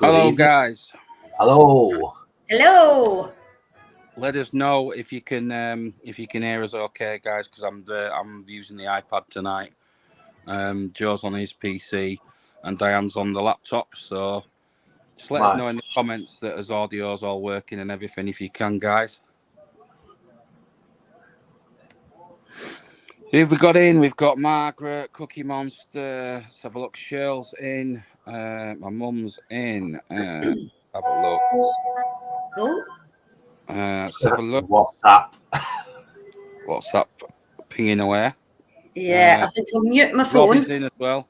Good Hello, evening. guys. Hello. Hello. Let us know if you can hear us, okay, guys? Because I'm using the iPad tonight. Joe's on his PC and Diane's on the laptop. So just let us know in the comments that his audio's all working and everything, if you can, guys. Who have we got in? We've got Margaret, Cookie Monster. Let's have a look. Shirl's in. My mum's in. Have a look. Oh, Let's have a look. WhatsApp. WhatsApp pinging away. yeah. I think I'll mute my phone. Robbie's in as well.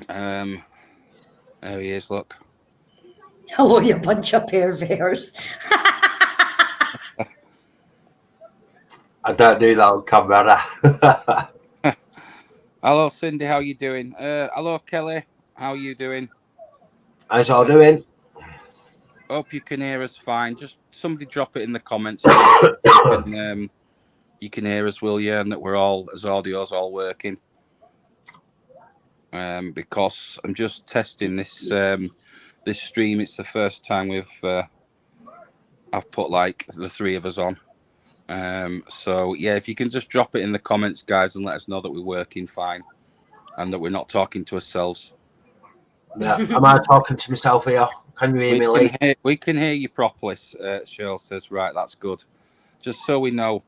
There he is. Look. Hello, you bunch of perverts. I don't do that on camera. Hello, Cindy. How you doing? Hello, Kelly. How you doing? How's all doing? Hope you can hear us fine. Just somebody drop it in the comments. You can hear us, will you? And that we're all, as audio's all working. Because I'm just testing this this stream. It's the first time I've put like the three of us on. So yeah, if you can just drop it in the comments, guys, and let us know that we're working fine and that we're not talking to ourselves. Yeah. Am I talking to myself here? Can you hear me, Lee? We can hear you properly. Cheryl says, right, that's good. Just so we know.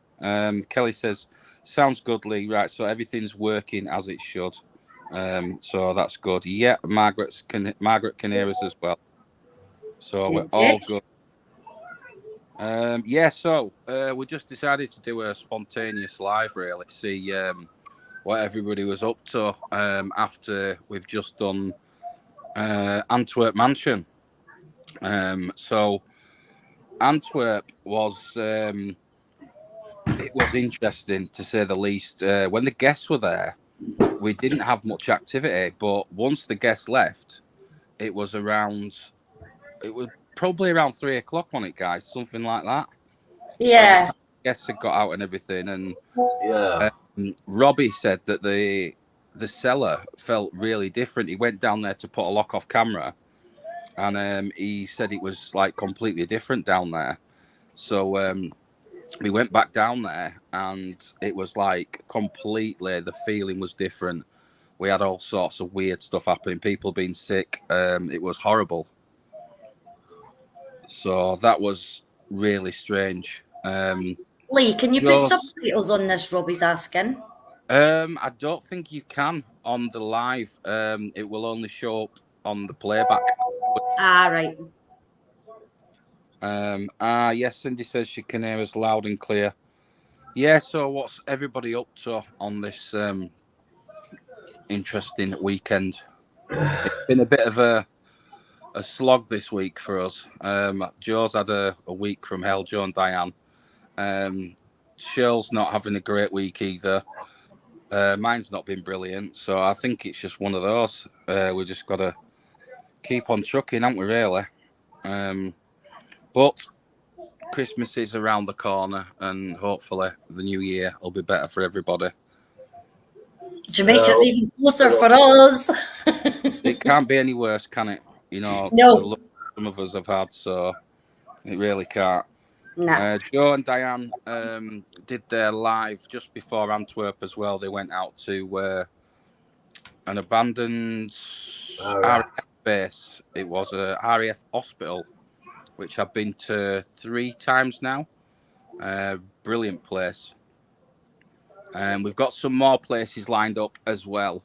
Kelly says, sounds good, Lee. Right, so everything's working as it should. So that's good. Yeah, Margaret can hear us as well. So we're all good. Yeah, so we just decided to do a spontaneous live, really, see what everybody was up to after we've just done Antwerp Mansion. So Antwerp was it was interesting, to say the least. When the guests were there, we didn't have much activity, but once the guests left, it was probably around 3:00 on it, guys, something like that. Yeah. Guests had got out and everything, and Yeah. Robbie said that the cellar felt really different. He went down there to put a lock off camera, and he said it was like completely different down there. So we went back down there, and it was like completely, the feeling was different. We had all sorts of weird stuff happening, people being sick. It was horrible. So that was really strange. Lee, can you put subtitles on this? Robbie's asking. I don't think you can on the live. It will only show up on the playback. Right. Yes, Cindy says she can hear us loud and clear. Yeah, so what's everybody up to on this interesting weekend? It's been a bit of a slog this week for us. Joe's had a week from hell, Joe and Diane. Shirl's not having a great week either. Mine's not been brilliant, so I think it's just one of those. We just got to keep on trucking, haven't we, really? But Christmas is around the corner, and hopefully the new year will be better for everybody. Jamaica's even closer for us. It can't be any worse, can it? You know, no. The look some of us have had, so it really can't. No. Joe and Diane did their live just before Antwerp as well. They went out to an abandoned RAF base. It was a RAF hospital, which I've been to 3 times now. Brilliant place. And we've got some more places lined up as well.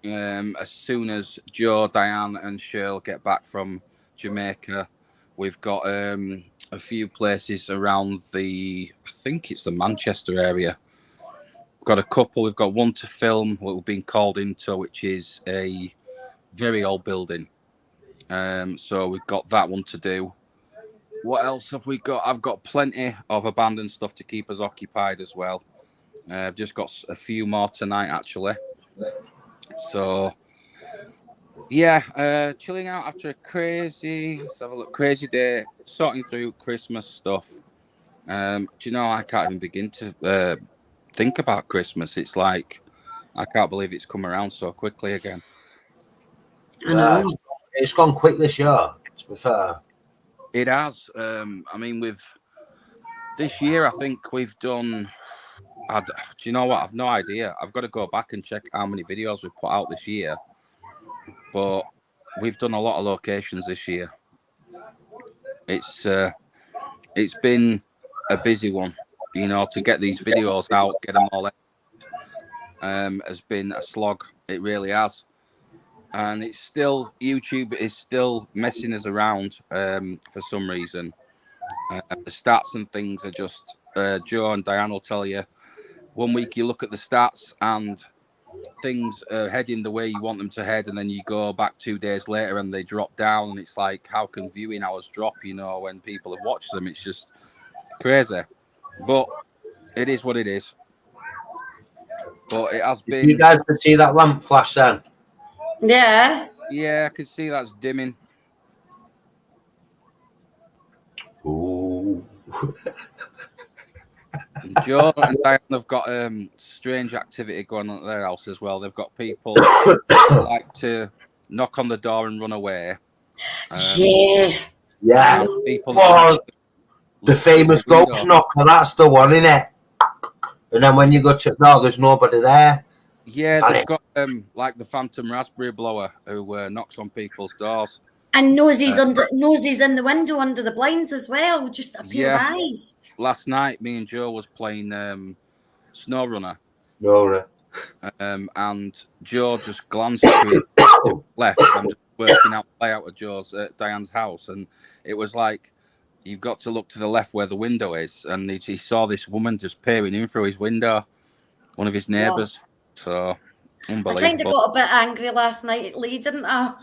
As soon as Joe, Diane, and Shirl get back from Jamaica, we've got a few places around I think it's the Manchester area. We've got a couple. We've got one to film what we've been called into, which is a very old building. So we've got that one to do. What else have we got? I've got plenty of abandoned stuff to keep us occupied as well. I've just got a few more tonight, actually. So, yeah, chilling out after a crazy day, sorting through Christmas stuff. Do you know, I can't even begin to think about Christmas. It's like, I can't believe it's come around so quickly again. I know. It's gone quick this year, to be fair. It has. I mean, this year, I think we've done. Do you know what? I've no idea. I've got to go back and check how many videos we've put out this year. But we've done a lot of locations this year. It's been a busy one. You know, to get these videos out, get them all out, has been a slog. It really has. And it's still, YouTube is still messing us around for some reason. The stats and things are just, Joe and Diane will tell you, 1 week you look at the stats and things are heading the way you want them to head, and then you go back 2 days later and they drop down, and it's like, how can viewing hours drop, you know, when people have watched them? It's just crazy. But it is what it is. But it has been... You guys can see that lamp flash then? Yeah. Yeah, I can see that's dimming. Ooh. Joe and Diane have got strange activity going on at their house as well. They've got people that like to knock on the door and run away. Yeah. People the famous ghost knocker, that's the one, isn't it? And then when you go to no, there's nobody there. Yeah, they've got like the phantom raspberry blower who knocks on people's doors. And noses in the window under the blinds as well, just a pair of eyes. Last night, me and Joe was playing SnowRunner. And Joe just glanced to the left. I'm just working out the layout of Diane's house, and it was like, you've got to look to the left where the window is, and he saw this woman just peering in through his window, one of his neighbours. So unbelievable. I kind of got a bit angry last night at Lee, didn't I?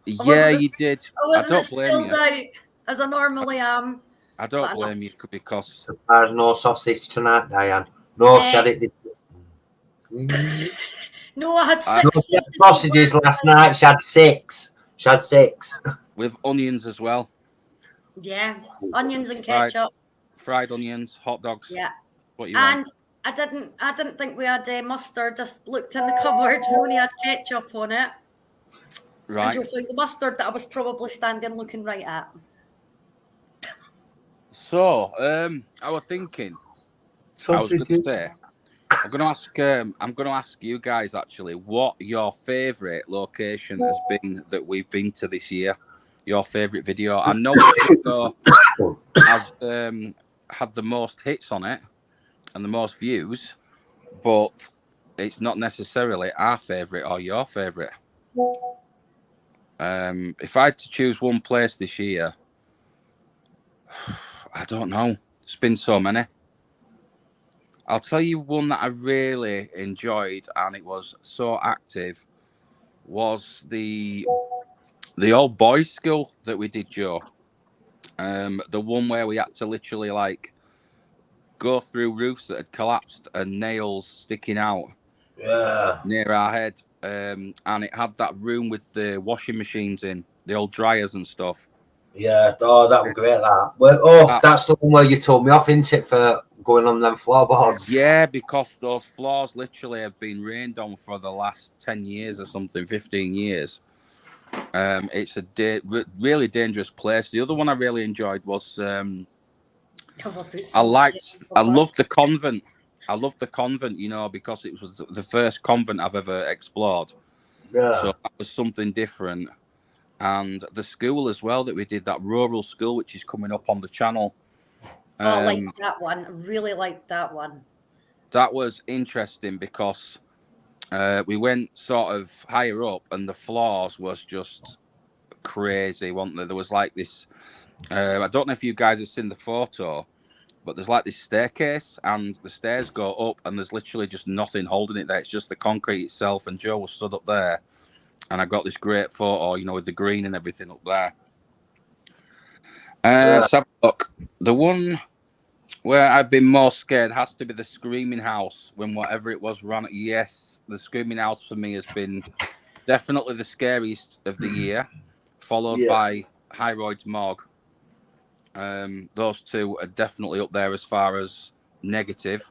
Yeah, you did. I wasn't as chilled out as I normally am. I don't blame you because there's no sausage tonight, Diane. No, she had it. No, I had 6 sausages last night. She had 6. She had 6 with onions as well. Yeah, onions and ketchup. Fried onions, hot dogs. Yeah. What you want? I didn't think we had mustard. Just looked in the cupboard. We only had ketchup on it. Right. And you'll find the mustard that I was probably standing looking right at. So, I was thinking. Sausage. I'm gonna ask you guys actually what your favourite location has been that we've been to this year. Your favourite video. I know has had the most hits on it and the most views, but it's not necessarily our favourite or your favourite. If I had to choose one place this year, I don't know. There's been so many. I'll tell you one that I really enjoyed, and it was so active, was the old boys' school that we did, Joe. The one where we had to literally like go through roofs that had collapsed and nails sticking out near our head. And it had that room with the washing machines in, the old dryers and stuff. Yeah, that was great, that. Well, that's the one where you told me off, isn't it, for going on them floorboards? Yeah, because those floors literally have been rained on for the last 10 years or something, 15 years. It's a really dangerous place. The other one I really enjoyed was I loved the convent. I loved the convent, you know, because it was the first convent I've ever explored. Yeah. So that was something different. And the school as well that we did, that rural school, which is coming up on the channel. I liked that one. I really liked that one. That was interesting because we went sort of higher up and the floors was just crazy, wasn't there? There was like this, I don't know if you guys have seen the photo, but there's like this staircase and the stairs go up and there's literally just nothing holding it there. It's just the concrete itself. And Joe was stood up there and I got this great photo, you know, with the green and everything up there. Let's have a look. The one where I've been most scared has to be the Screaming House when whatever it was ran. Yes, the Screaming House for me has been definitely the scariest of the year, followed by Hyroyd's Morgue. Those two are definitely up there as far as negative.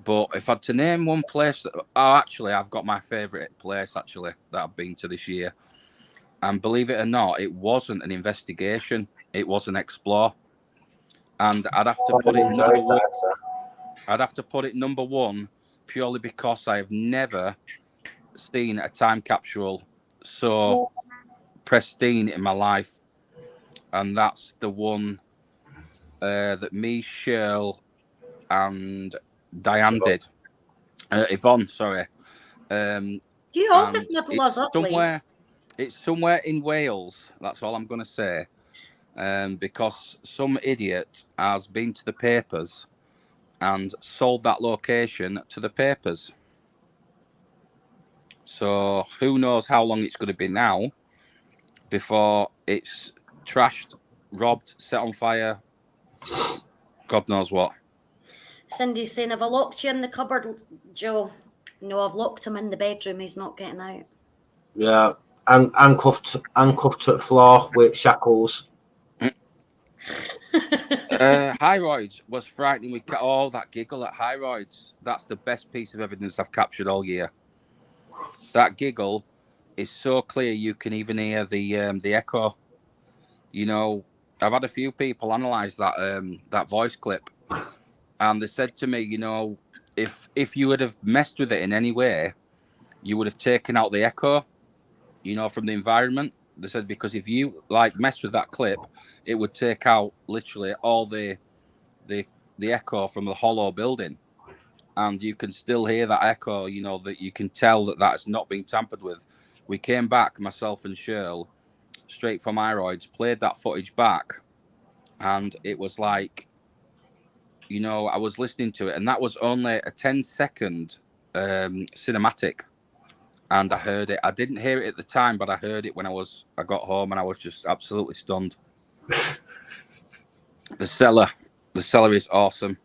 But if I had to name one place, actually, I've got my favourite place actually that I've been to this year. And believe it or not, it wasn't an investigation; it was an explore. And I'd have to put it number one. I'd have to put it number one purely because I have never seen a time capsule so pristine in my life, and that's the one that me, Shirl, and Diane did. Yvonne, sorry. You always muddle us up, Lee. It's somewhere in Wales. That's all I'm going to say. Because some idiot has been to the papers and sold that location to the papers. So who knows how long it's going to be now before it's trashed, robbed, set on fire. God knows what. Cindy's saying, have I locked you in the cupboard, Joe? No, I've locked him in the bedroom. He's not getting out. Yeah, handcuffed to the floor with shackles. Hyroids was frightening. We all that giggle at Hyroids. That's the best piece of evidence I've captured all year. That giggle is so clear you can even hear the echo. You know, I've had a few people analyse that voice clip, and they said to me, you know, if you would have messed with it in any way, you would have taken out the echo, you know, from the environment. They said because if you like mess with that clip, it would take out literally all the echo from the hollow building, and you can still hear that echo. You know that you can tell that has not been tampered with. We came back, myself and Shirl, straight from Hyroids, played that footage back, and it was like, you know, I was listening to it, and that was only a 10-second cinematic. And I heard it. I didn't hear it at the time, but I heard it when I got home, and I was just absolutely stunned. The cellar is awesome.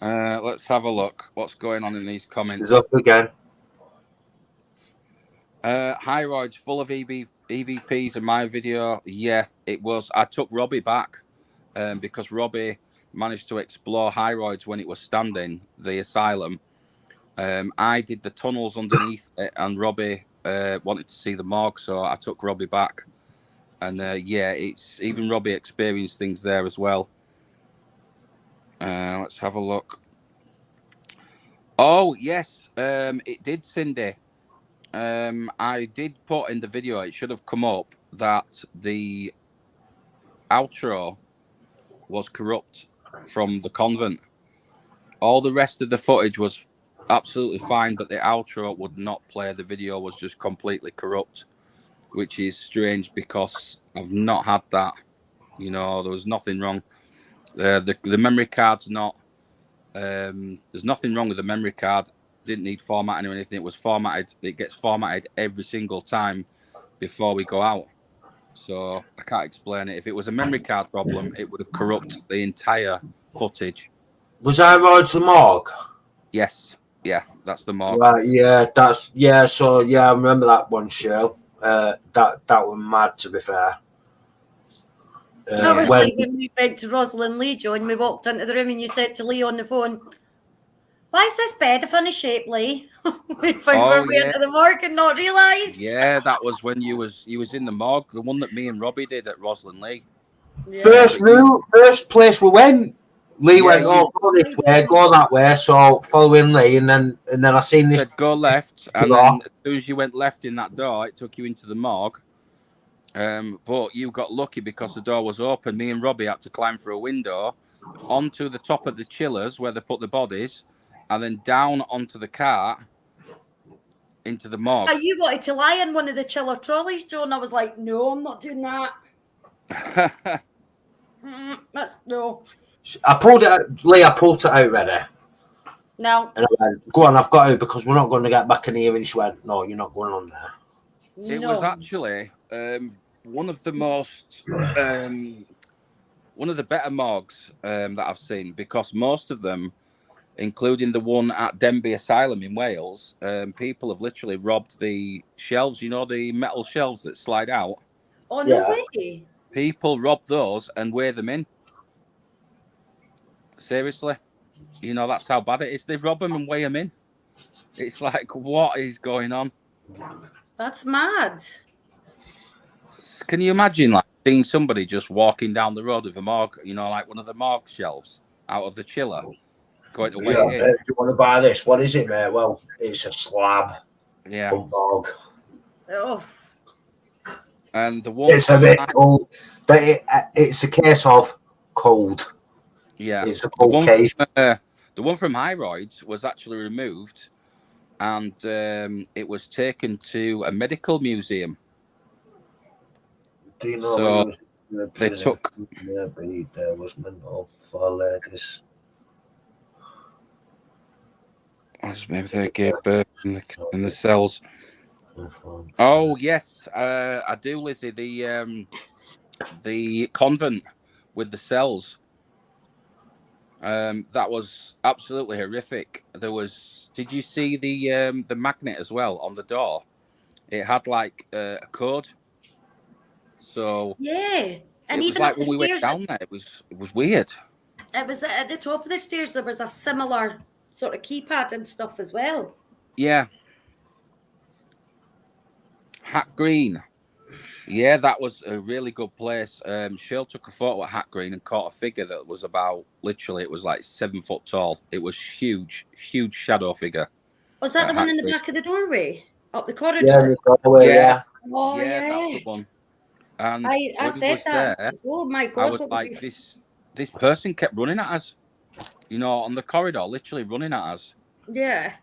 Let's have a look. What's going on in these comments? It's up again. Hyroids full of EVPs in my video. Yeah, it was. I took Robbie back because Robbie managed to explore Hyroids when it was standing, the asylum. I did the tunnels underneath it, and Robbie wanted to see the morgue, so I took Robbie back. And yeah, it's even Robbie experienced things there as well. Let's have a look. Oh yes, it did, Cindy. I did put in the video, it should have come up, that the outro was corrupt from the convent. All the rest of the footage was absolutely fine, but the outro would not play. The video was just completely corrupt, which is strange because I've not had that. You know, there was nothing wrong. The memory card's not. There's nothing wrong with the memory card. Didn't need formatting or anything. It was formatted. It gets formatted every single time before we go out. So I can't explain it. If it was a memory card problem, it would have corrupted the entire footage. Was Hyroids the morgue? Yes. Yeah, that's the morgue. Right, yeah, so yeah, I remember that one show. That was mad, to be fair. That was like when we went to Rosalind Lee, Joe, and we walked into the room and you said to Lee on the phone, why is this bed a funny shape, Lee? We went into the morgue and not realised. Yeah, that was when you was in the morgue, the one that me and Robbie did at Rosalind Lee. Yeah. First place we went. Lee went, go this way, go that way. So following Lee, and then I seen this. Said, go left, and then as soon as you went left in that door, it took you into the morgue. But you got lucky because the door was open. Me and Robbie had to climb through a window onto the top of the chillers where they put the bodies, and then down onto the cart into the morgue. You wanted to lie in one of the chiller trolleys, Joe, and I was like, no, I'm not doing that. That's no. I pulled it out, Lee. I pulled it out, ready. No. And I went, go on, I've got to, because we're not going to get back in here. And she went, no, you're not going on there. It was actually one of the most, one of the better morgues that I've seen, because most of them, including the one at Denbigh Asylum in Wales, people have literally robbed the shelves, you know, the metal shelves that slide out. Oh, no way. People rob those and wear them in. Seriously. You know, that's how bad it is. They rob them and weigh them in. It's like, what is going on? That's mad. Can you imagine, like, seeing somebody just walking down the road with a morgue, you know, like one of the morgue shelves out of the chiller, going to weigh it in? Do you want to buy this? What is it, mate? Well, it's a slab. Yeah. From morgue. Oh. And the one it's a bit cold, but it's a case of cold. Yeah, it's a cold case. The one from Hyroids was actually removed, and it was taken to a medical museum. Do you know? So they took. Maybe there was mental for ladies. Maybe they gave birth in the cells. Oh yes, I do, Lizzie. The convent with the cells. That was absolutely horrific. There was. Did you see the magnet as well on the door? It had like a code. So yeah, and it even was like up the when we stairs, went down there, it was weird. It was at the top of the stairs. There was a similar sort of keypad and stuff as well. Yeah. Hat Green. Yeah, that was a really good place. Shale took a photo at Hat Green and caught a figure that was about, literally, it was like 7 foot tall. It was huge shadow figure. Was that the one in the back of the doorway? Up the corridor? Yeah, the doorway, yeah. Oh, yeah. That's the one. And I said that. There, oh my God. I was like, this person kept running at us. You know, on the corridor, literally running at us. Yeah.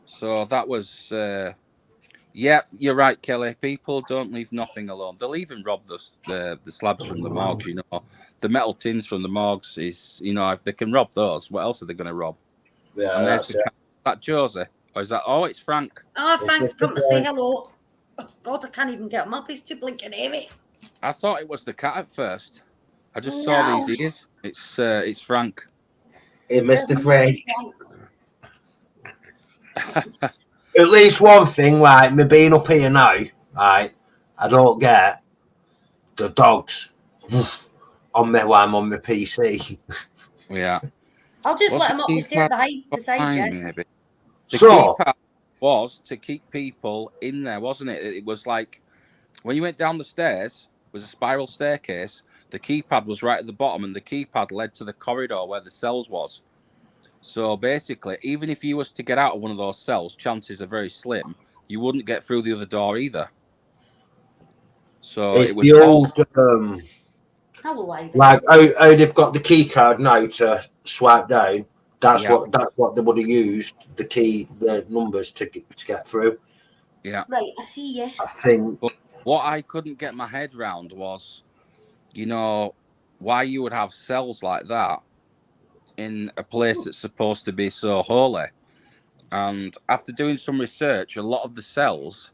So that was... yeah, you're right, Kelly. People don't leave nothing alone. They'll even rob the slabs from the morgues, you know. The metal tins from the morgues is, you know, if they can rob those, what else are they going to rob? Yeah, and there's that Josie. Or is that, it's Frank. Oh, Frank's come to say hello. Oh, God, I can't even get him up. He's too blinking heavy. I thought it was the cat at first. I just saw these ears. It's Frank. Hey, Mr. Frank. At least one thing, right, me being up here now, right, I don't get the dogs on me while I'm on my PC. Yeah. I'll just let him up the stairs beside you. Maybe. The keypad was to keep people in there, wasn't it? It was like, when you went down the stairs, it was a spiral staircase, the keypad was right at the bottom, and the keypad led to the corridor where the cells was. So basically, even if you was to get out of one of those cells, chances are very slim. You wouldn't get through the other door either. So it's it was the old, like how they've got the key card now to swipe down. That's what they would have used the numbers to get through. Yeah. Right, I see you. I think. But what I couldn't get my head round was, you know, why you would have cells like that in a place that's supposed to be so holy. And after doing some research, a lot of the cells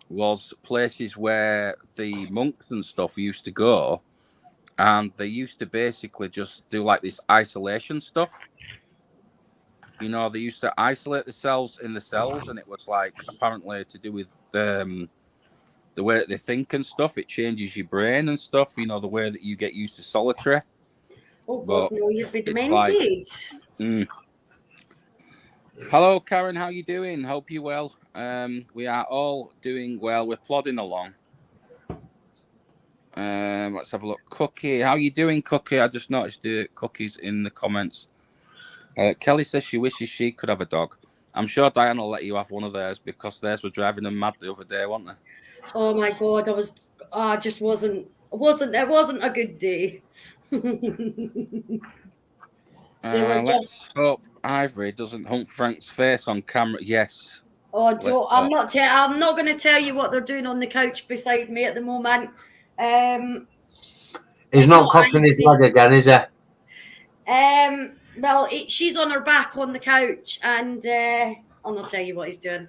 was places where the monks and stuff used to go, and they used to basically just do like this isolation stuff. You know, they used to isolate the cells in the cells, and it was like apparently to do with the way that they think and stuff. It changes your brain and stuff, you know, the way that you get used to solitary. Oh, God, no, you've been demented. Hello, Karen. How you doing? Hope you're well. We are all doing well. We're plodding along. Let's have a look. Cookie, how you doing, Cookie? I just noticed the Cookies in the comments. Kelly says she wishes she could have a dog. I'm sure Diane will let you have one of theirs because theirs were driving them mad the other day, weren't they? Oh my God, it wasn't a good day. Let's hope Ivory doesn't hump Frank's face on camera. Yes. Oh, I'm not going to tell you what they're doing on the couch beside me at the moment. He's not cocking his leg again, is he? Well, she's on her back on the couch, and I'll not tell you what he's doing.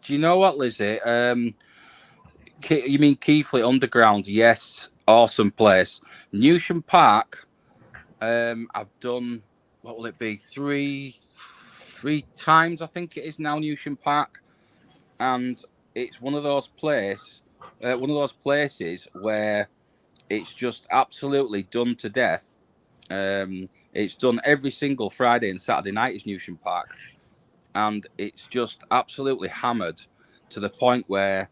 Do you know what, Lizzie? You mean Keighley Underground? Yes, awesome place. Newsham Park. I've done, what will it be, three times, I think it is now, Newsham Park, and it's one of those places where it's just absolutely done to death. It's done every single Friday and Saturday night is Newsham Park. And it's just absolutely hammered to the point where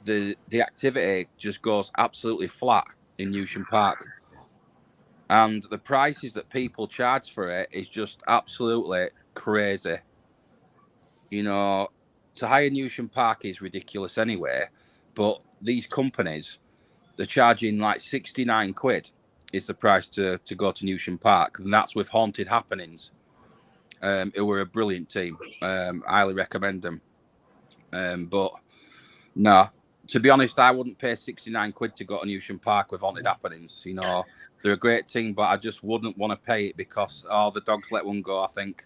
the activity just goes absolutely flat in Newsham Park. And the prices that people charge for it is just absolutely crazy. You know, to hire Newsham Park is ridiculous anyway, but these companies, they're charging like 69 quid is the price to go to Newsham Park, and that's with Haunted Happenings, who were a brilliant team. Highly recommend them. But no, to be honest, I wouldn't pay 69 quid to go to Newsham Park with Haunted Happenings. You know, they're a great team, but I just wouldn't want to pay it because, the dogs let one go, I think.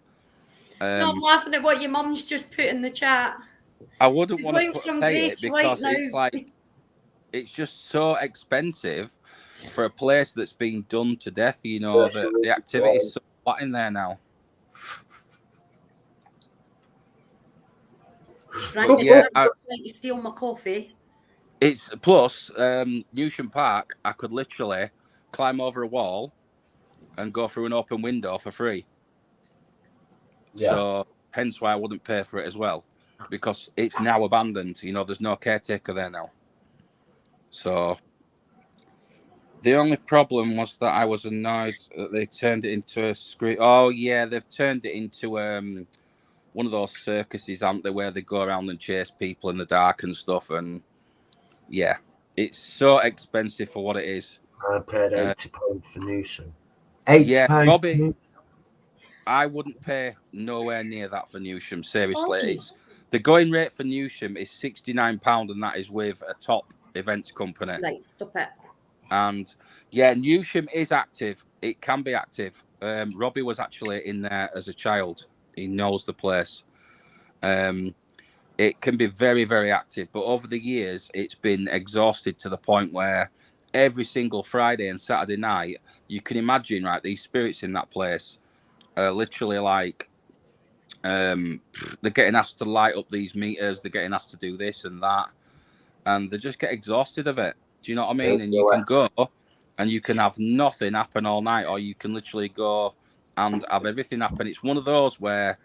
No, I'm laughing at what your mum's just put in the chat. I wouldn't want to pay it because it's like, it's just so expensive for a place that's been done to death. You know, the activity is so flat in there now. Frank, yeah, you steal my coffee. It's plus Newsham Park. I could literally climb over a wall and go through an open window for free. Yeah. So hence why I wouldn't pay for it as well, because it's now abandoned. You know, there's no caretaker there now. So the only problem was that I was annoyed that they turned it into a screen. Oh yeah, they've turned it into one of those circuses, aren't they, where they go around and chase people in the dark and stuff. And yeah, it's so expensive for what it is. I paid £80 for Newsham. £80. Yeah, Robbie, I wouldn't pay nowhere near that for Newsham. Seriously, the going rate for Newsham is £69, and that is with a top events company. Right, stop it. And yeah, Newsham is active. It can be active. Robbie was actually in there as a child. He knows the place. It can be very, very active, but over the years, it's been exhausted to the point where every single Friday and Saturday night, you can imagine, right, these spirits in that place are literally like, they're getting asked to light up these meters, they're getting asked to do this and that, and they just get exhausted of it. Do you know what I mean? And you can go and you can have nothing happen all night, or you can literally go and have everything happen. It's one of those where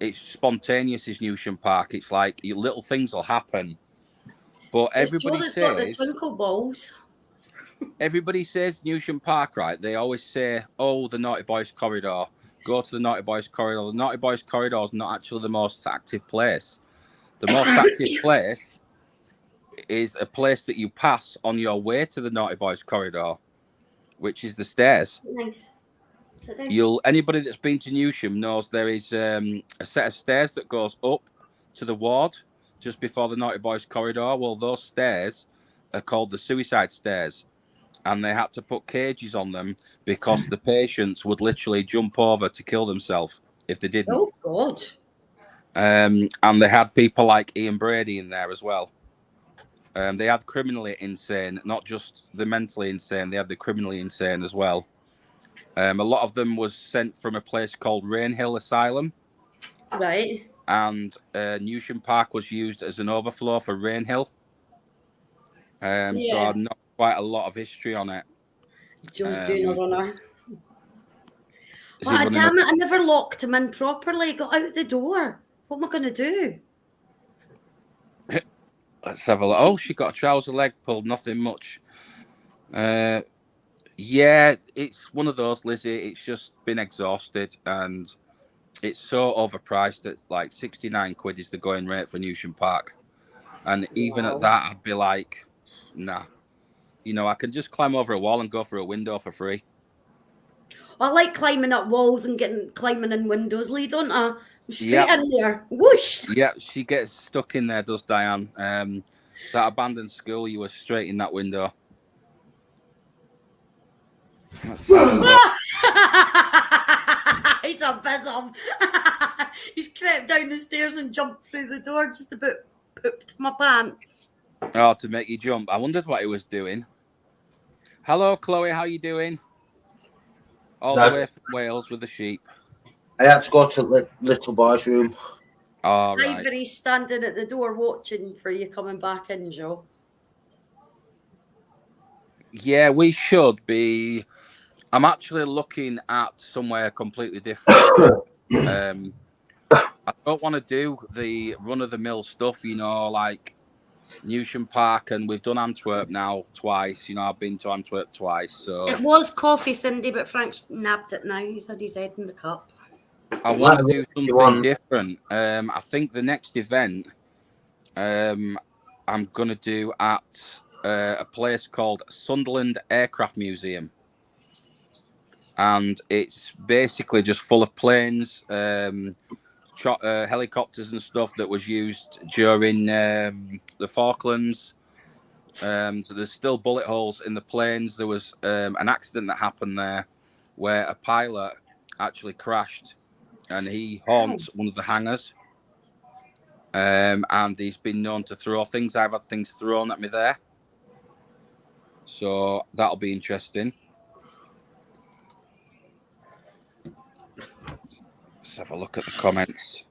it's spontaneous as Newsham Park. It's like little things will happen. But everybody says got the twinkle balls. Everybody says Newsham Park, right? They always say, oh, the Naughty Boys corridor. Go to the Naughty Boys corridor. The Naughty Boys corridor is not actually the most active place. The most active place is a place that you pass on your way to the Naughty Boys corridor, which is the stairs. Nice. Anybody that's been to Newsham knows there is a set of stairs that goes up to the ward just before the Naughty Boys corridor. Well, those stairs are called the suicide stairs, and they had to put cages on them because the patients would literally jump over to kill themselves if they didn't. Oh God! And they had people like Ian Brady in there as well. They had criminally insane, not just the mentally insane. They had the criminally insane as well. A lot of them was sent from a place called Rainhill Asylum. Right. And Newsham Park was used as an overflow for Rainhill. So I know quite a lot of history on it. Joe's doing a runner. Oh, damn it, I never locked him in properly. Got out the door. What am I going to do? Let's have a look. Oh, she got a trouser leg pulled. Nothing much. Yeah, it's one of those, Lizzie. It's just been exhausted, and it's so overpriced that like 69 quid is the going rate for Newsham Park. And even at that, I'd be like, nah. You know, I can just climb over a wall and go through a window for free. I like climbing up walls and climbing in windows, Lee, don't I? I'm straight in there. Whoosh! Yeah, she gets stuck in there, does Diane. That abandoned school, you were straight in that window. He's a bizzum. He's crept down the stairs and jumped through the door, just about pooped my pants. Oh, to make you jump. I wondered what he was doing. Hello, Chloe. How you doing? All the way from Wales with the sheep. I had to go to little boy's room. All right. Ivory's standing at the door watching for you coming back in, Joe. Yeah, we should be. I'm actually looking at somewhere completely different. I don't want to do the run-of-the-mill stuff, you know, like Newsham Park, and we've done Antwerp now twice. You know, I've been to Antwerp twice. So it was coffee, Cindy, but Frank's nabbed it now. He's had his head in the cup. I want to do something different. I think the next event I'm going to do at a place called Sunderland Aircraft Museum. And it's basically just full of planes, helicopters and stuff that was used during the Falklands. So there's still bullet holes in the planes. There was an accident that happened there where a pilot actually crashed, and he haunts one of the hangars. And he's been known to throw things. I've had things thrown at me there. So that'll be interesting. Let's have a look at the comments.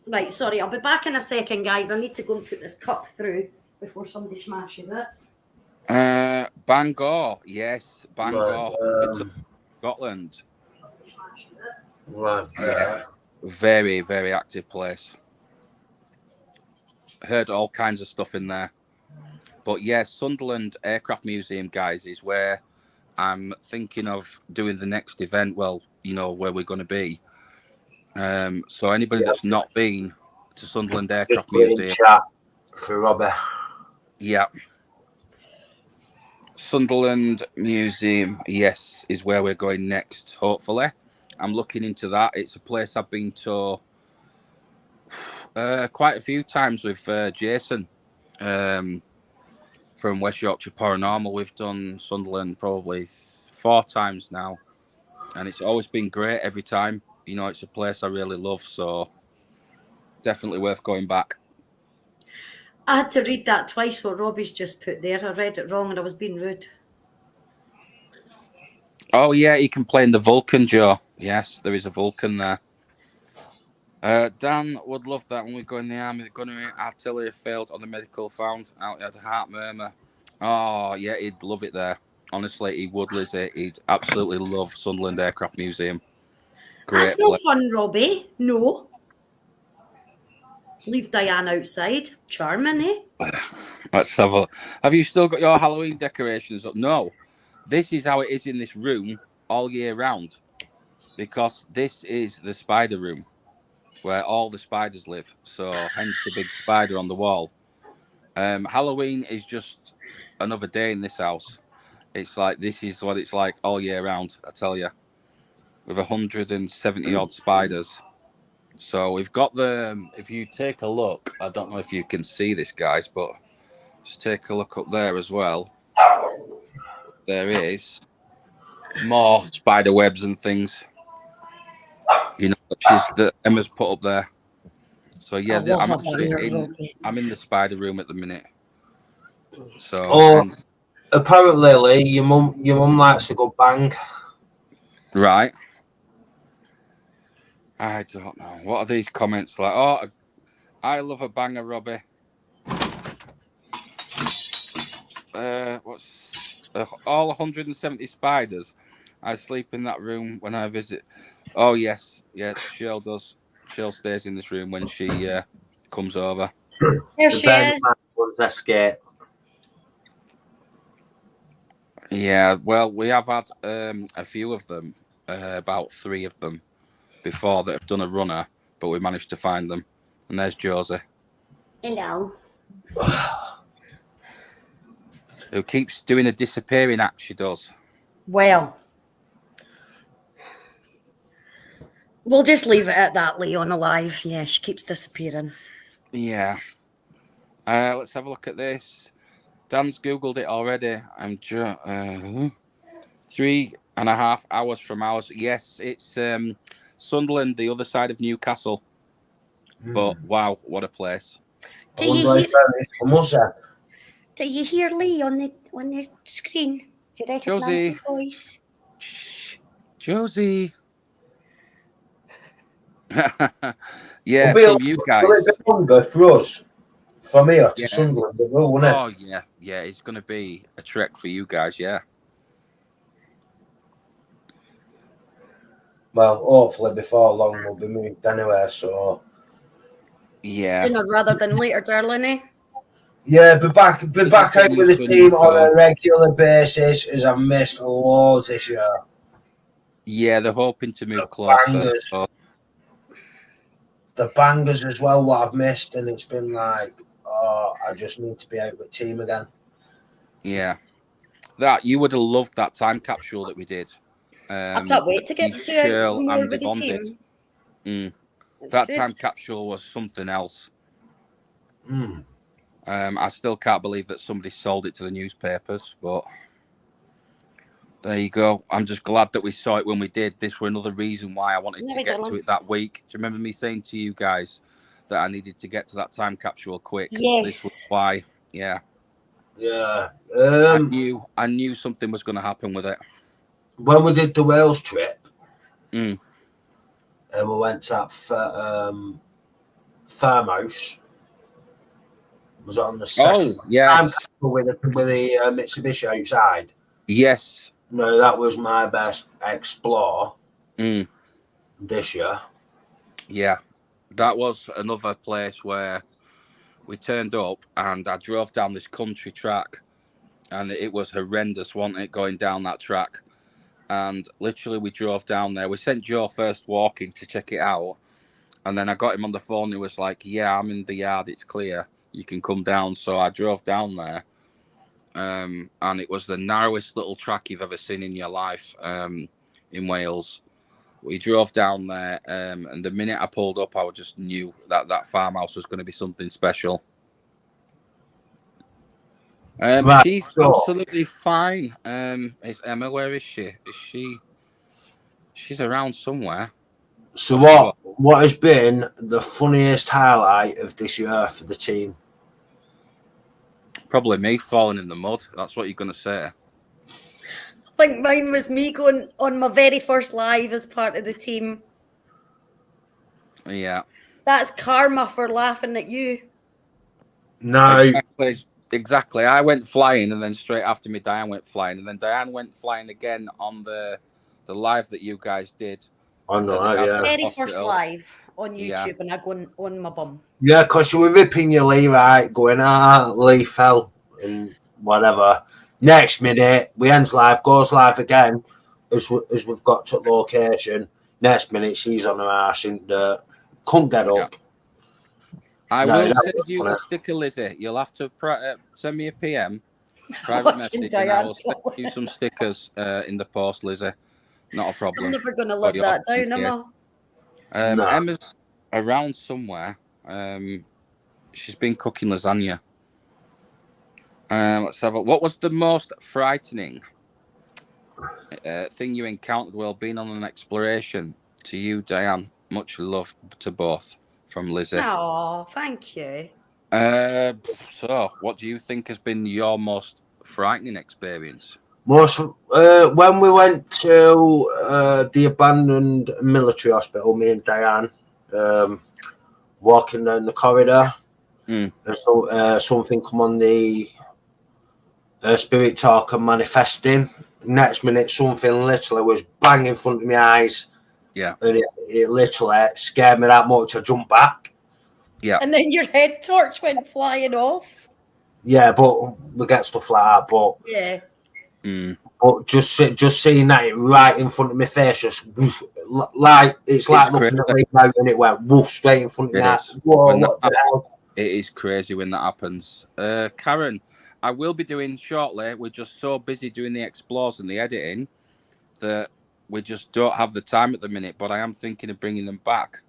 Right, sorry, I'll be back in a second, guys. I need to go and put this cup through before somebody smashes it. Bangor, yes, Bangor, Scotland. Right. Yeah, very, very active place. Heard all kinds of stuff in there. But yeah, Sunderland Aircraft Museum, guys, is where I'm thinking of doing the next event. Well, you know, where we're going to be. So anybody that's not been to Sunderland Aircraft Museum, chat for Robbie. Yeah. Sunderland Museum, yes, is where we're going next, hopefully. I'm looking into that. It's a place I've been to quite a few times with Jason from West Yorkshire Paranormal. We've done Sunderland probably 4 times now, and it's always been great every time. You know, it's a place I really love, so definitely worth going back. I had to read that twice, what Robbie's just put there. I read it wrong and I was being rude. Oh, yeah, you can play in the Vulcan, Joe. Yes, there is a Vulcan there. Dan would love that when we go in the army. The gunnery artillery failed on the medical found out he had a heart murmur. Oh, yeah, he'd love it there. Honestly, he would, Lizzie. He'd absolutely love Sunderland Aircraft Museum. Great That's no place. fun, Robbie. No. Leave Diane outside. Charming, eh? Let's have a... Have you still got your Halloween decorations up? No. This is how it is in this room all year round. Because this is the spider room where all the spiders live. So, hence the big spider on the wall. Halloween is just another day in this house. It's like, this is what it's like all year round, I tell you. With 170 odd spiders. So we've got the, if you take a look, I don't know if you can see this, guys, but just take a look up there as well. There is more spider webs and things, you know, that Emma's put up there. So yeah, I'm in the spider room at the minute. So apparently, Lee, your mum likes a good bang. Right. I don't know. What are these comments like? Oh, I love a banger, Robbie. What's all 170 spiders? I sleep in that room when I visit. Oh, yes. Yeah, Cheryl does. Cheryl stays in this room when she comes over. Here she is. Escaped. Yeah, well, we have had a few of them, about 3 of them, before that have done a runner, but we managed to find them. And there's Josie. Hello. Who keeps doing a disappearing act, she does. Well, we'll just leave it at that, Leon alive. Yeah, she keeps disappearing. Yeah. Let's have a look at this. Dan's Googled it already. I'm 3.5 hours from ours. Yes, it's Sunderland, the other side of Newcastle. But wow, what a place! Do you hear Lee on the screen? Do you recognise his voice? Shh. Josie. Yeah, from you guys. Will it be longer for us? From here to Yeah. Sunderland, it will, won't it? Oh yeah. It's going to be a trek for you guys. Yeah. Well, hopefully before long we'll be moved anyway. So Yeah. Sooner rather than later, darling. Eh? yeah, be back out Getting with used the to a new team on phone. a regular basis, as I've missed loads this year. Yeah, they're hoping to move closer. Bangers. So, The bangers as well, what I've missed, and it's been like, oh, I just need to be out with team again. yeah. That you would have loved that time capsule that we did. I can't wait to get to Shirl out more and with the Yvonne team. did. It's That good. time capsule was something else. Mm. I still can't believe that somebody sold it to the newspapers, but there you go. I'm just glad that we saw it when we did. This was another reason why I wanted to get to it that week. Do you remember me saying to you guys that I needed to get to that time capsule quick? Yes. This was why. Yeah. Yeah. I knew something was going to happen with it. When we did the Wales trip, Mm. and we went to that farmhouse. Was it on the second? Oh, yes. With the Mitsubishi outside. Yes. No, that was my best explore this year. Yeah. That was another place where we turned up and I drove down this country track and it was horrendous, wasn't it, going down that track? And literally we drove down there. We sent Joe first walking to check it out. And then I got him on the phone. He was like, yeah, I'm in the yard. It's clear. You can come down. So I drove down there. And it was the narrowest little track you've ever seen in your life in Wales. We drove down there. And the minute I pulled up, I just knew that that farmhouse was going to be something special. Right, She's so- absolutely fine. Is Emma? Where is she? She's around somewhere. So what has been the funniest highlight of this year for the team? Probably me falling in the mud. That's what you're going to say. I think mine was me going on my very first live as part of the team. Yeah. That's karma for laughing at you. No. Exactly. I went flying, and then straight after me, Diane went flying, and then Diane went flying again on the live that you guys did. On the live, yeah. Very first live on YouTube, and I go on my bum. Yeah, because you were ripping your Lee, right? Going, Lee fell and whatever. Next minute, we ends live, goes live again as we've got to location. Next minute, she's on her arse in dirt. Couldn't get up. I will send you a sticker, Lizzie. You'll have to send me a PM, private message, and I will send you some stickers in the post, Lizzie. Not a problem. I'm never going to live that down, am I? No. Emma's around somewhere. She's been cooking lasagna. Let's have a. What was the most frightening thing you encountered while being on an exploration? To you, Diane. Much love to both. From Lizzie. Oh, thank you. So, what do you think has been your most frightening experience? When we went to the abandoned military hospital, me and Diane, walking down the corridor, and so something come on the spirit talker manifesting. Next minute, something literally was bang in front of my eyes. Yeah, and it literally scared me that much. I jumped back. Yeah, and then your head torch went flying off. Yeah, but we get stuff like that. But yeah. But just seeing that right in front of my face, just woof, like it's like looking at me now, and it went woof straight in front of me. Whoa, what the hell? It is crazy when that happens. Karen, I will be doing shortly. We're just so busy doing the explores and the editing that we just don't have the time at the minute. But I am thinking of bringing them back.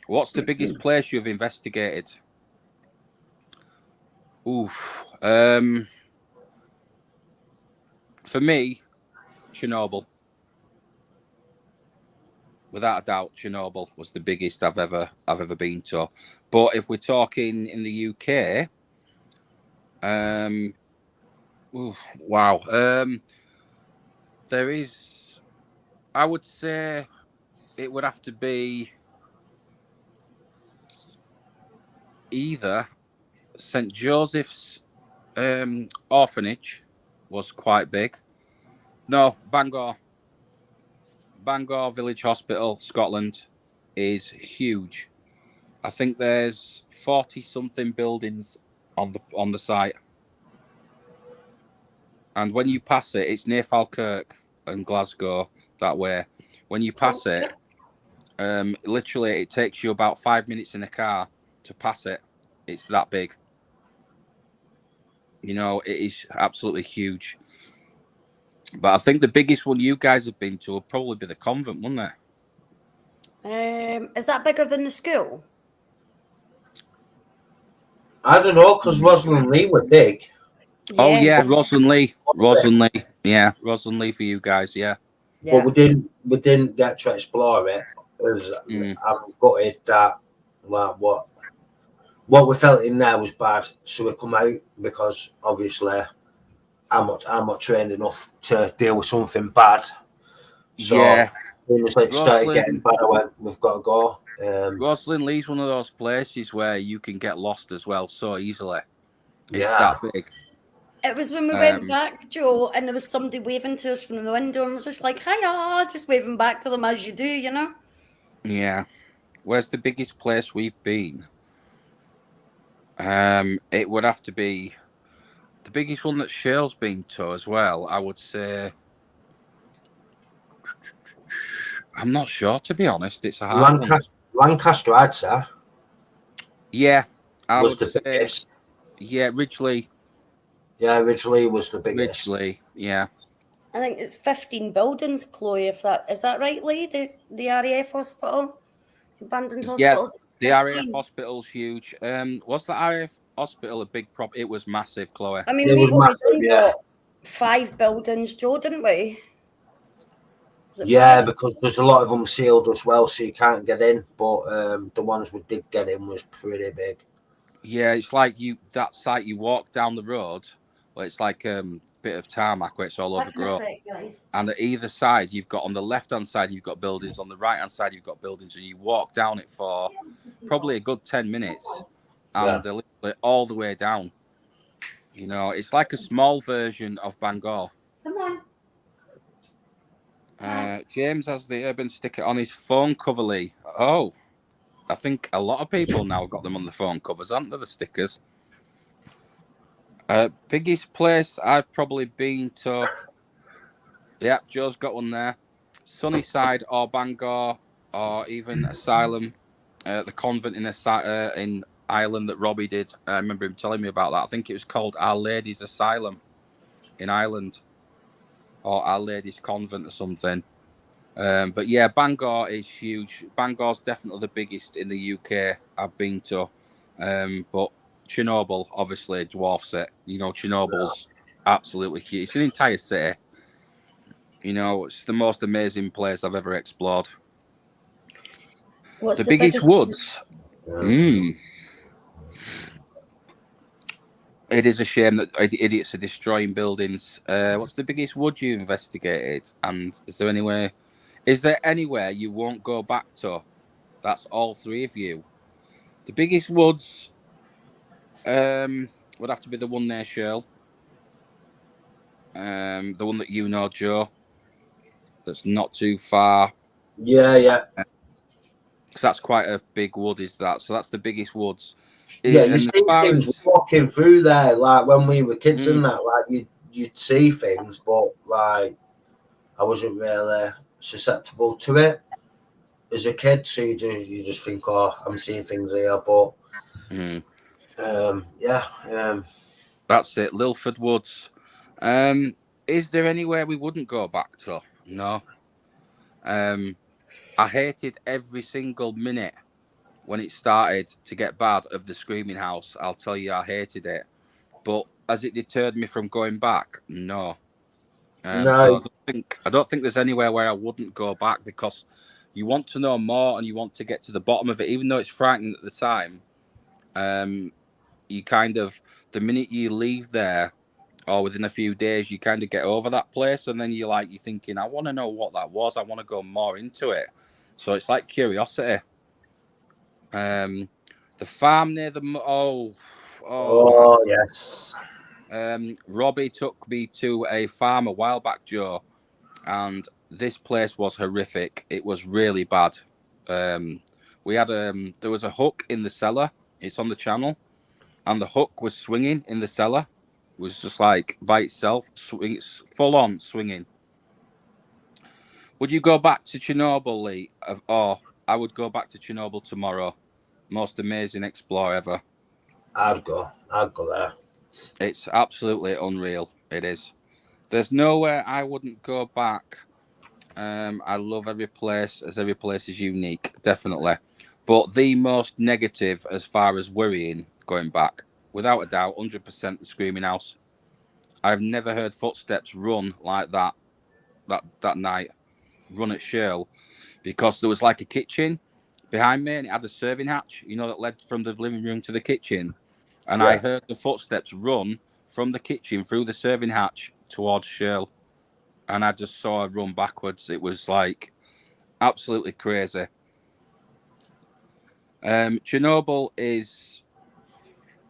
What's the biggest place you've investigated? Oof. For me, Chernobyl. Without a doubt, Chernobyl was the biggest I've ever been to. But if we're talking in the UK, wow. There is, I would say, it would have to be either St. Joseph's orphanage was quite big. No, Bangor Village Hospital, Scotland, is huge. I think there's 40-something buildings on the site. And when you pass it, it's near Falkirk and Glasgow, that way. When you pass it, literally it takes you about 5 minutes in a car to pass it. It's that big. You know, it is absolutely huge. But I think the biggest one you guys have been to will probably be the convent, wouldn't it? Is that bigger than the school? I don't know, because Rosalind Lee were big. Oh yeah, Rosalind Lee. Yeah, Rosalind Lee for you guys, yeah. But we didn't get to explore it. I'm gutted that like what we felt in there was bad, so we come out because obviously I'm not trained enough to deal with something bad. So when it started getting bad, I went, we've got to go. Rosalind Lee's one of those places where you can get lost as well so easily. It's that big. It was when we went back, Joe, and there was somebody waving to us from the window, and was just like, hiya, just waving back to them as you do, you know? Yeah. Where's the biggest place we've been? It would have to be the biggest one that Shale's been to as well, I would say. I'm not sure, to be honest. It's a hard one. Lancaster, I'd say. Yeah, I was would the biggest. Yeah, Ridgely. Yeah, Ridgely was the biggest. Ridgely, yeah. I think it's 15 buildings, Chloe, is that right, Lee? The RAF hospital? The abandoned hospital? Yeah, the RAF hospital's huge. Was the RAF hospital a big prop? It was massive, Chloe. I mean, we've only got 5 buildings, Joe, didn't we? Yeah, because there's a lot of them sealed as well, so you can't get in. But the ones we did get in was pretty big. Yeah, it's like that site you walk down the road. Well, it's like a bit of tarmac where it's all overgrown. And at either side, you've got on the left-hand side, you've got buildings. On the right-hand side, you've got buildings. And you walk down it for probably a good 10 minutes. And they're literally all the way down. You know, it's like a small version of Bangor. Come on. James has the urban sticker on his phone cover, Lee. Oh, I think a lot of people now got them on the phone covers, haven't they, the stickers? Biggest place I've probably been to. Yeah, Joe's got one there. Sunnyside or Bangor or even Asylum, the convent in Ireland that Robbie did. I remember him telling me about that. I think it was called Our Lady's Asylum in Ireland, or Our Lady's Convent or something. But yeah, Bangor is huge. Bangor's definitely the biggest in the UK I've been to. But Chernobyl obviously dwarfs it. You know, Chernobyl's absolutely huge. It's an entire city. You know, it's the most amazing place I've ever explored. What's the biggest woods? It is a shame that idiots are destroying buildings. What's the biggest wood you investigated? And is there anywhere you won't go back to? That's all 3 of you. The biggest woods would have to be the one near Shirl. The one that you know, Joe. That's not too far. Yeah. So that's quite a big wood, is that? So that's the biggest woods. Yeah, you see things walking through there, like when we were kids and that, like you'd see things, but like I wasn't really susceptible to it as a kid, so you just think, oh, I'm seeing things here, but that's it. Lilford Woods. Is there anywhere we wouldn't go back to? No. I hated every single minute when it started to get bad of the Screaming House. I'll tell you, I hated it. But has it deterred me from going back? No. No. So I don't think there's anywhere where I wouldn't go back, because you want to know more and you want to get to the bottom of it, even though it's frightening at the time. You kind of, the minute you leave there, or within a few days, you kind of get over that place, and then you're thinking, I want to know what that was. I want to go more into it. So it's like curiosity. The farm near Oh yes. Robbie took me to a farm a while back, Joe, and this place was horrific. It was really bad. We had there was a hook in the cellar. It's on the channel, and the hook was swinging in the cellar. It was just like by itself, full on swinging. Would you go back to Chernobyl, Lee? Or I would go back to Chernobyl tomorrow. Most amazing explore ever. I'd go there. It's absolutely unreal. It is. There's nowhere I wouldn't go back. I love every place, as every place is unique, definitely. But the most negative, as far as worrying, going back, without a doubt, 100% the Screaming House. I've never heard footsteps run like that night, run at Shirl, because there was like a kitchen behind me, and it had a serving hatch, that led from the living room to the kitchen. And I heard the footsteps run from the kitchen through the serving hatch towards Shirl. And I just saw her run backwards. It was like absolutely crazy. Chernobyl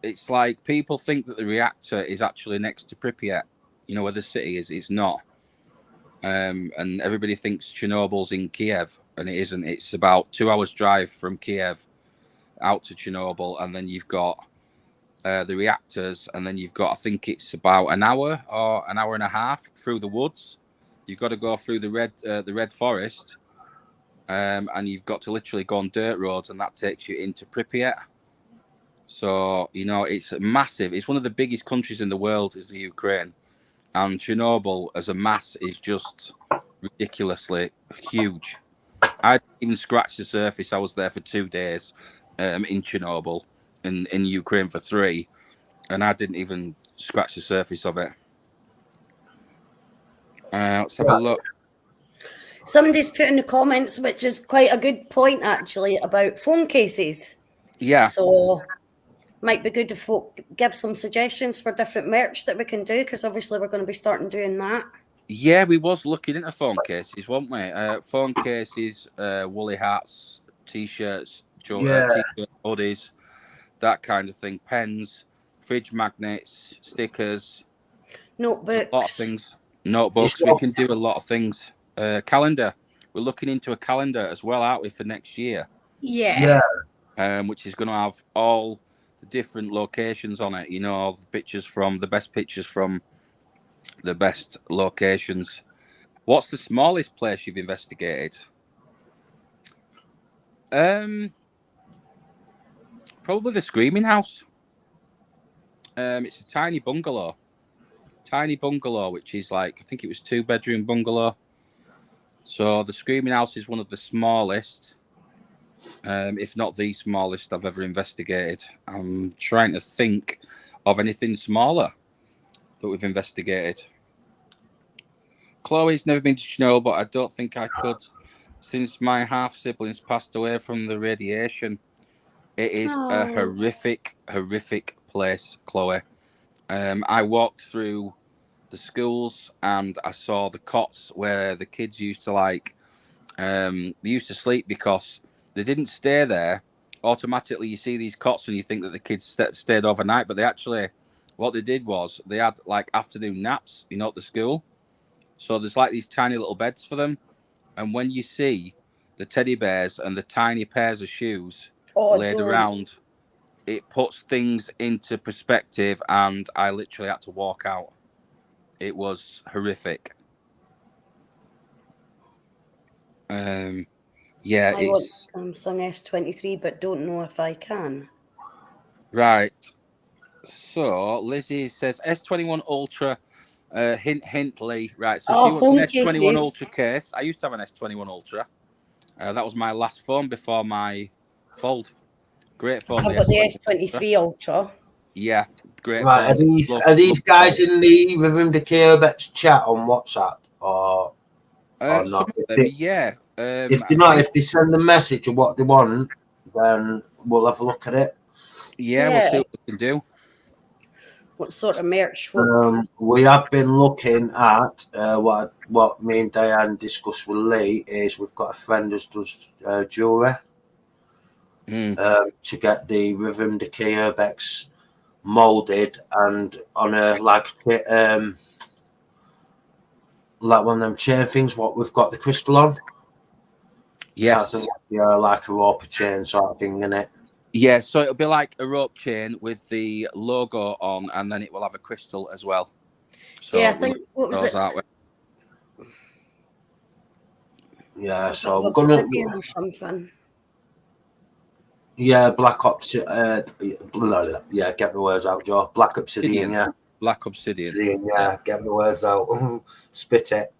it's like people think that the reactor is actually next to Pripyat, where the city is. It's not. And everybody thinks Chernobyl's in Kiev, and it isn't. It's about 2 hours drive from Kiev out to Chernobyl, and then you've got the reactors, and then you've got, I think it's about an hour or an hour and a half through the woods. You've got to go through the red forest, and you've got to literally go on dirt roads, and that takes you into Pripyat. So, it's massive. It's one of the biggest countries in the world is the Ukraine. And Chernobyl as a mass is just ridiculously huge. I didn't even scratch the surface. I was there for 2 days in Chernobyl, in Ukraine for 3. And I didn't even scratch the surface of it. Let's have a look. Somebody's put in the comments, which is quite a good point, actually, about phone cases. Yeah. So might be good to give some suggestions for different merch that we can do, because obviously we're going to be starting doing that. Yeah, we was looking into phone cases, weren't we? Phone cases, woolly hats, t-shirts, t-shirts, hoodies, that kind of thing. Pens, fridge magnets, stickers, notebooks. A lot of things. Notebooks. We can do a lot of things. Calendar. We're looking into a calendar as well, aren't we, for next year? Yeah. Which is going to have all the different locations on it. All the best pictures from the best locations. What's the smallest place you've investigated? Probably the Screaming House. It's a tiny bungalow, which is like, I think it was 2-bedroom bungalow. So the Screaming House is one of the smallest, if not the smallest I've ever investigated. I'm trying to think of anything smaller that we've investigated. Chloe's never been to Chernobyl, but I don't think I could, since my half siblings passed away from the radiation. It is a horrific place, Chloe. I walked through the schools and I saw the cots where the kids used to they used to sleep, because they didn't stay there. Automatically, you see these cots and you think that the kids stayed overnight, but they actually, what they did was they had like afternoon naps, at the school. So there's like these tiny little beds for them. And when you see the teddy bears and the tiny pairs of shoes laid around, it puts things into perspective, and I literally had to walk out. It was horrific. Yeah, I want Samsung S23, but don't know if I can. Right. So Lizzie says S21 Ultra. Hint, Lee. Right. So she wants an S21 Ultra case. I used to have an S21 Ultra. That was my last phone before my Fold. Great phone. I've got the S23 Ultra. Yeah, great. Right. Are these guys in the Rhythm Decay Urbex chat on WhatsApp or not? Yeah. If they're not, if they send a message of what they want, then we'll have a look at it. Yeah, we'll see what we can do. What sort of merch? We have been looking at what me and Diane discussed with Lee is we've got a friend who does jewellery to get the Rhythm Decay Urbex molded and on a like one of them chain things. What we've got the crystal on. Yes. Yeah, like a rope chain sort of thing, innit? Yeah, so it'll be like a rope chain with the logo on, and then it will have a crystal as well. So yeah, I think what was it? That way. Yeah, so we're gonna or something. Yeah, Black Ops. Yeah, get the words out, Joe. Black Obsidian. Yeah, Black Obsidian. Yeah, get the words out. Spit it.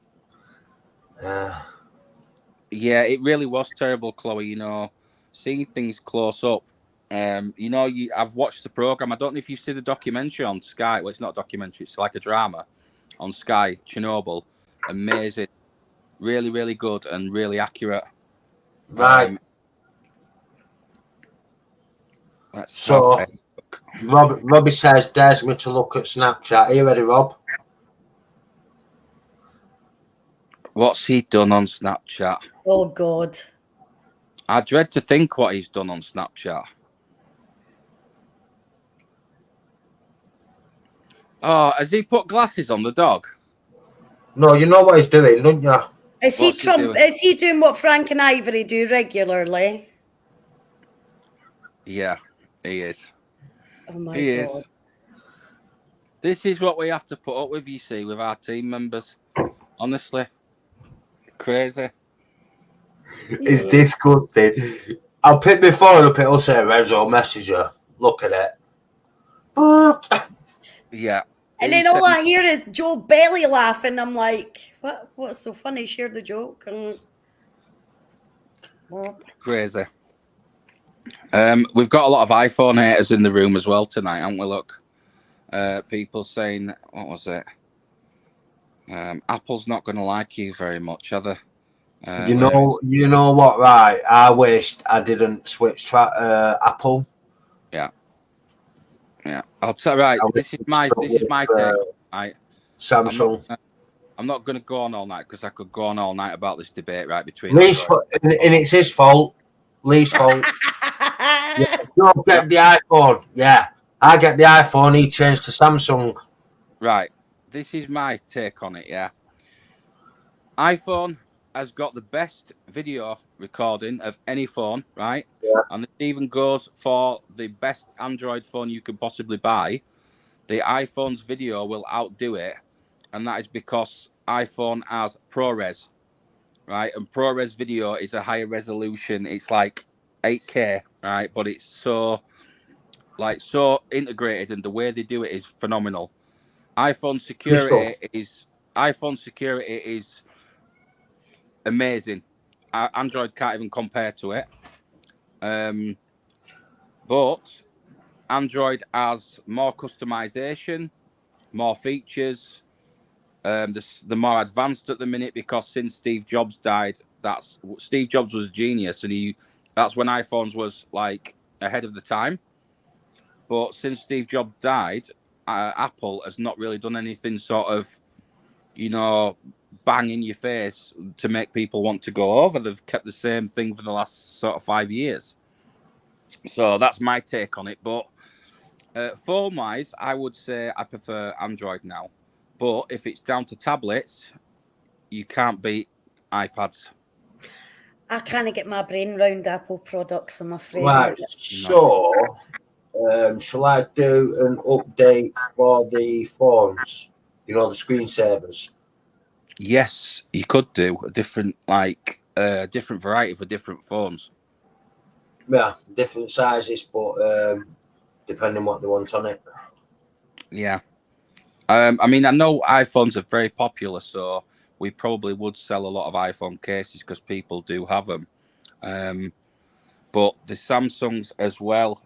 Yeah, it really was terrible, Chloe. You know, seeing things close up. You know, I've watched the program. I don't know if you've seen the documentary on Sky. Well, it's not a documentary. It's like a drama on Sky. Chernobyl. Amazing. Really, really good and really accurate. Right. So, Robbie says, dares me to look at Snapchat. Are you ready, Rob? What's he done on Snapchat? Oh, God. I dread to think what he's done on Snapchat. Oh, has he put glasses on the dog? No, you know what he's doing, don't you? Is he doing what Frank and Ivory do regularly? Yeah, he is. Oh my God. Is. This is what we have to put up with, you see, with our team members. Honestly. Crazy. It's disgusting. I'll pick my phone up, it'll say Rezo Messenger. Look at it. Yeah. And then all I hear is Joe belly laughing. I'm like, what's so funny? Share the joke. Crazy. We've got a lot of iPhone haters in the room as well tonight, haven't we? Look. People saying, what was it? Apple's not going to like you very much, are they? You know what, right? I wished I didn't switch Apple. Yeah. Yeah. I'll tell you, right, this is my take. Right. Samsung. I'm not going to go on all night because I could go on all night about this debate right between Lee's and it's his fault. Lee's fault. Yeah, Joe get the iPhone. Yeah. I get the iPhone, he changed to Samsung. Right. This is my take on it, yeah. iPhone has got the best video recording of any phone, right? Yeah. And it even goes for the best Android phone you could possibly buy. The iPhone's video will outdo it. And that is because iPhone has ProRes, right? And ProRes video is a higher resolution. It's like 8K, right? But it's so integrated, and the way they do it is phenomenal. iPhone security is amazing. Android can't even compare to it. But Android has more customization, more features. The more advanced at the minute, because since Steve Jobs died, Steve Jobs was a genius, and that's when iPhones was like ahead of the time. But since Steve Jobs died, Apple has not really done anything sort of, bang in your face to make people want to go over. They've kept the same thing for the last sort of 5 years. So that's my take on it. But phone-wise, I would say I prefer Android now. But if it's down to tablets, you can't beat iPads. I can't get my brain round Apple products, I'm afraid. Right, so shall I do an update for the phones? The screensavers? Yes, you could do a different variety for different phones. Yeah, different sizes, but depending what they want on it. Yeah. I mean, I know iPhones are very popular, so we probably would sell a lot of iPhone cases because people do have them. But the Samsungs as well,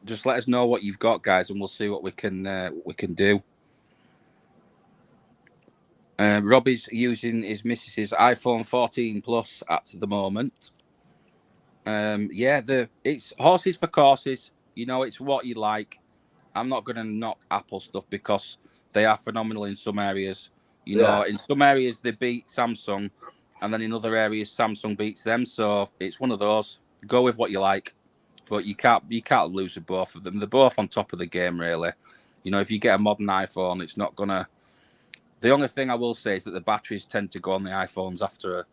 just let us know what you've got, guys, and we'll see what we can do. Robbie's using his missus's iPhone 14 Plus at the moment. It's horses for courses. It's what you like. I'm not going to knock Apple stuff because they are phenomenal in some areas. In some areas they beat Samsung, and then in other areas Samsung beats them. So it's one of those. Go with what you like. but you can't lose with both of them. They're both on top of the game, really. You know, if you get a modern iPhone, it's not gonna. The only thing I will say is that the batteries tend to go on the iPhones after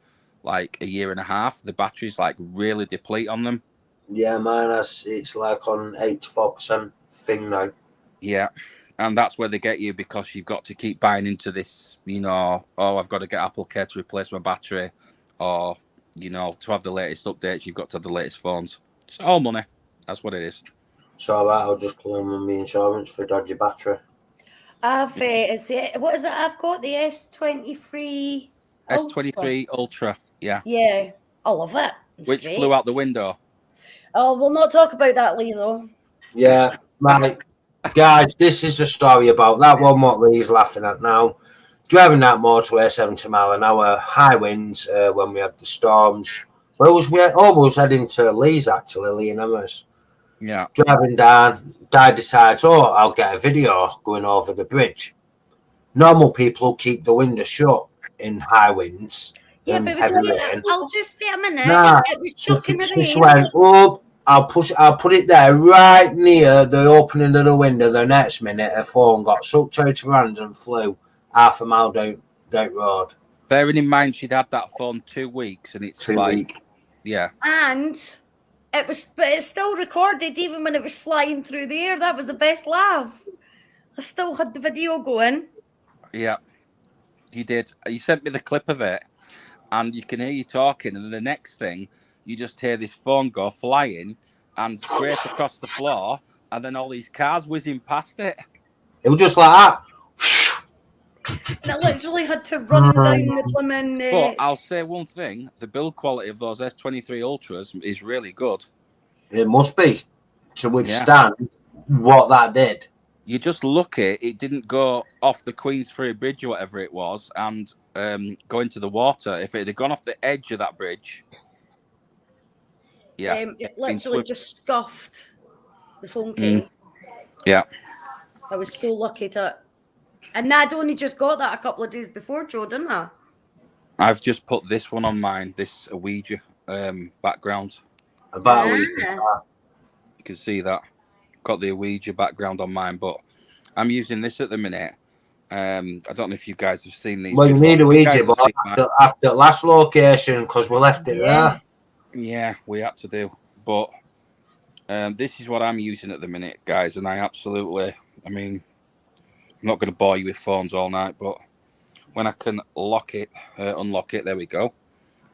like a year and a half. The batteries like really deplete on them. Yeah, mine it's like on 84% thing now. Yeah. And that's where they get you, because you've got to keep buying into this, you know, oh, I've got to get Apple Care to replace my battery, or, you know, to have the latest updates, you've got to have the latest phones. It's all money. That's what it is. So I'll just claim on my insurance for dodgy battery. What is it? I've got the S23. S23 Ultra, yeah. Yeah, I love it. Which flew out the window. Oh, we'll not talk about that, Lee, though. Yeah, right. Guys, this is the story about that one what Lee's laughing at now. Driving that motorway 70 mile an hour, high winds when we had the storms. Well, we're almost heading to Lee's, actually, Lee and Emma's. Yeah. Driving down, Dad decides, I'll get a video going over the bridge. Normal people keep the window shut in high winds. Yeah, but I'll just wait a minute. Nah, it was chucking the rain. She went, I'll put it there right near the opening of the window. The next minute, her phone got sucked out of her hands and flew half a mile down road. Bearing in mind she'd had that phone 2 weeks, and it's yeah. And it's still recorded even when it was flying through the air. That was the best laugh. I still had the video going. Yeah, you did. You sent me the clip of it, and you can hear you talking, and then the next thing, you just hear this phone go flying and scrape across the floor, and then all these cars whizzing past it. It was just like that. And I literally had to run down the blooming... But I'll say one thing, the build quality of those S23 Ultras is really good. It must be, to withstand what that did. You just look at it didn't go off the Queensferry Bridge or whatever it was and go into the water. If it had gone off the edge of that bridge... Yeah, it literally just scuffed the phone case. Yeah. I was so lucky to... And I'd only just got that a couple of days before, Joe, didn't I? I've just put this one on mine, this Ouija background. You can see that. Got the Ouija background on mine, but I'm using this at the minute. I don't know if you guys have seen these. Well, you need a Ouija, but after last location, because we left it there. Yeah, we had to do. But this is what I'm using at the minute, guys, and I'm not going to bore you with phones all night, but when I can unlock it, there we go.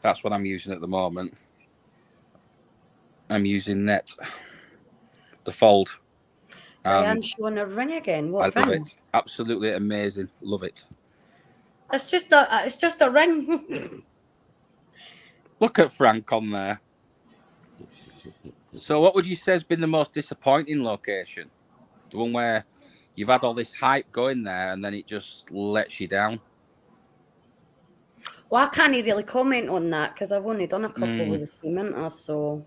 That's what I'm using at the moment. I'm using the Fold. I am showing a ring again. What ring? I love it. Absolutely amazing. Love it. It's just a ring. Look at Frank on there. So what would you say has been the most disappointing location? The one where you've had all this hype going there and then it just lets you down? Well, I can't really comment on that because I've only done a couple with the team, haven't I? So,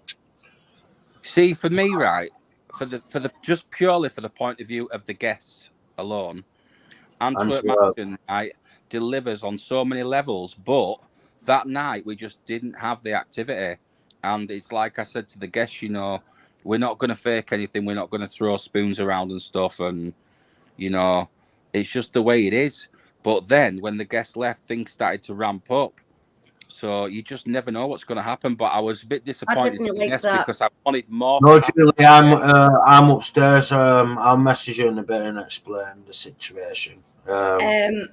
see, for me, right, for the just purely for the point of view of the guests alone, Antwerp Mansion delivers on so many levels, but that night we just didn't have the activity. And it's like I said to the guests, you know, we're not going to fake anything. We're not going to throw spoons around and stuff. And, you know, it's just the way it is. But then when the guests left, things started to ramp up. So you just never know what's going to happen. But I was a bit disappointed in the guests because I wanted more. No, Julie, I'm upstairs. I'll message you in a bit and explain the situation. I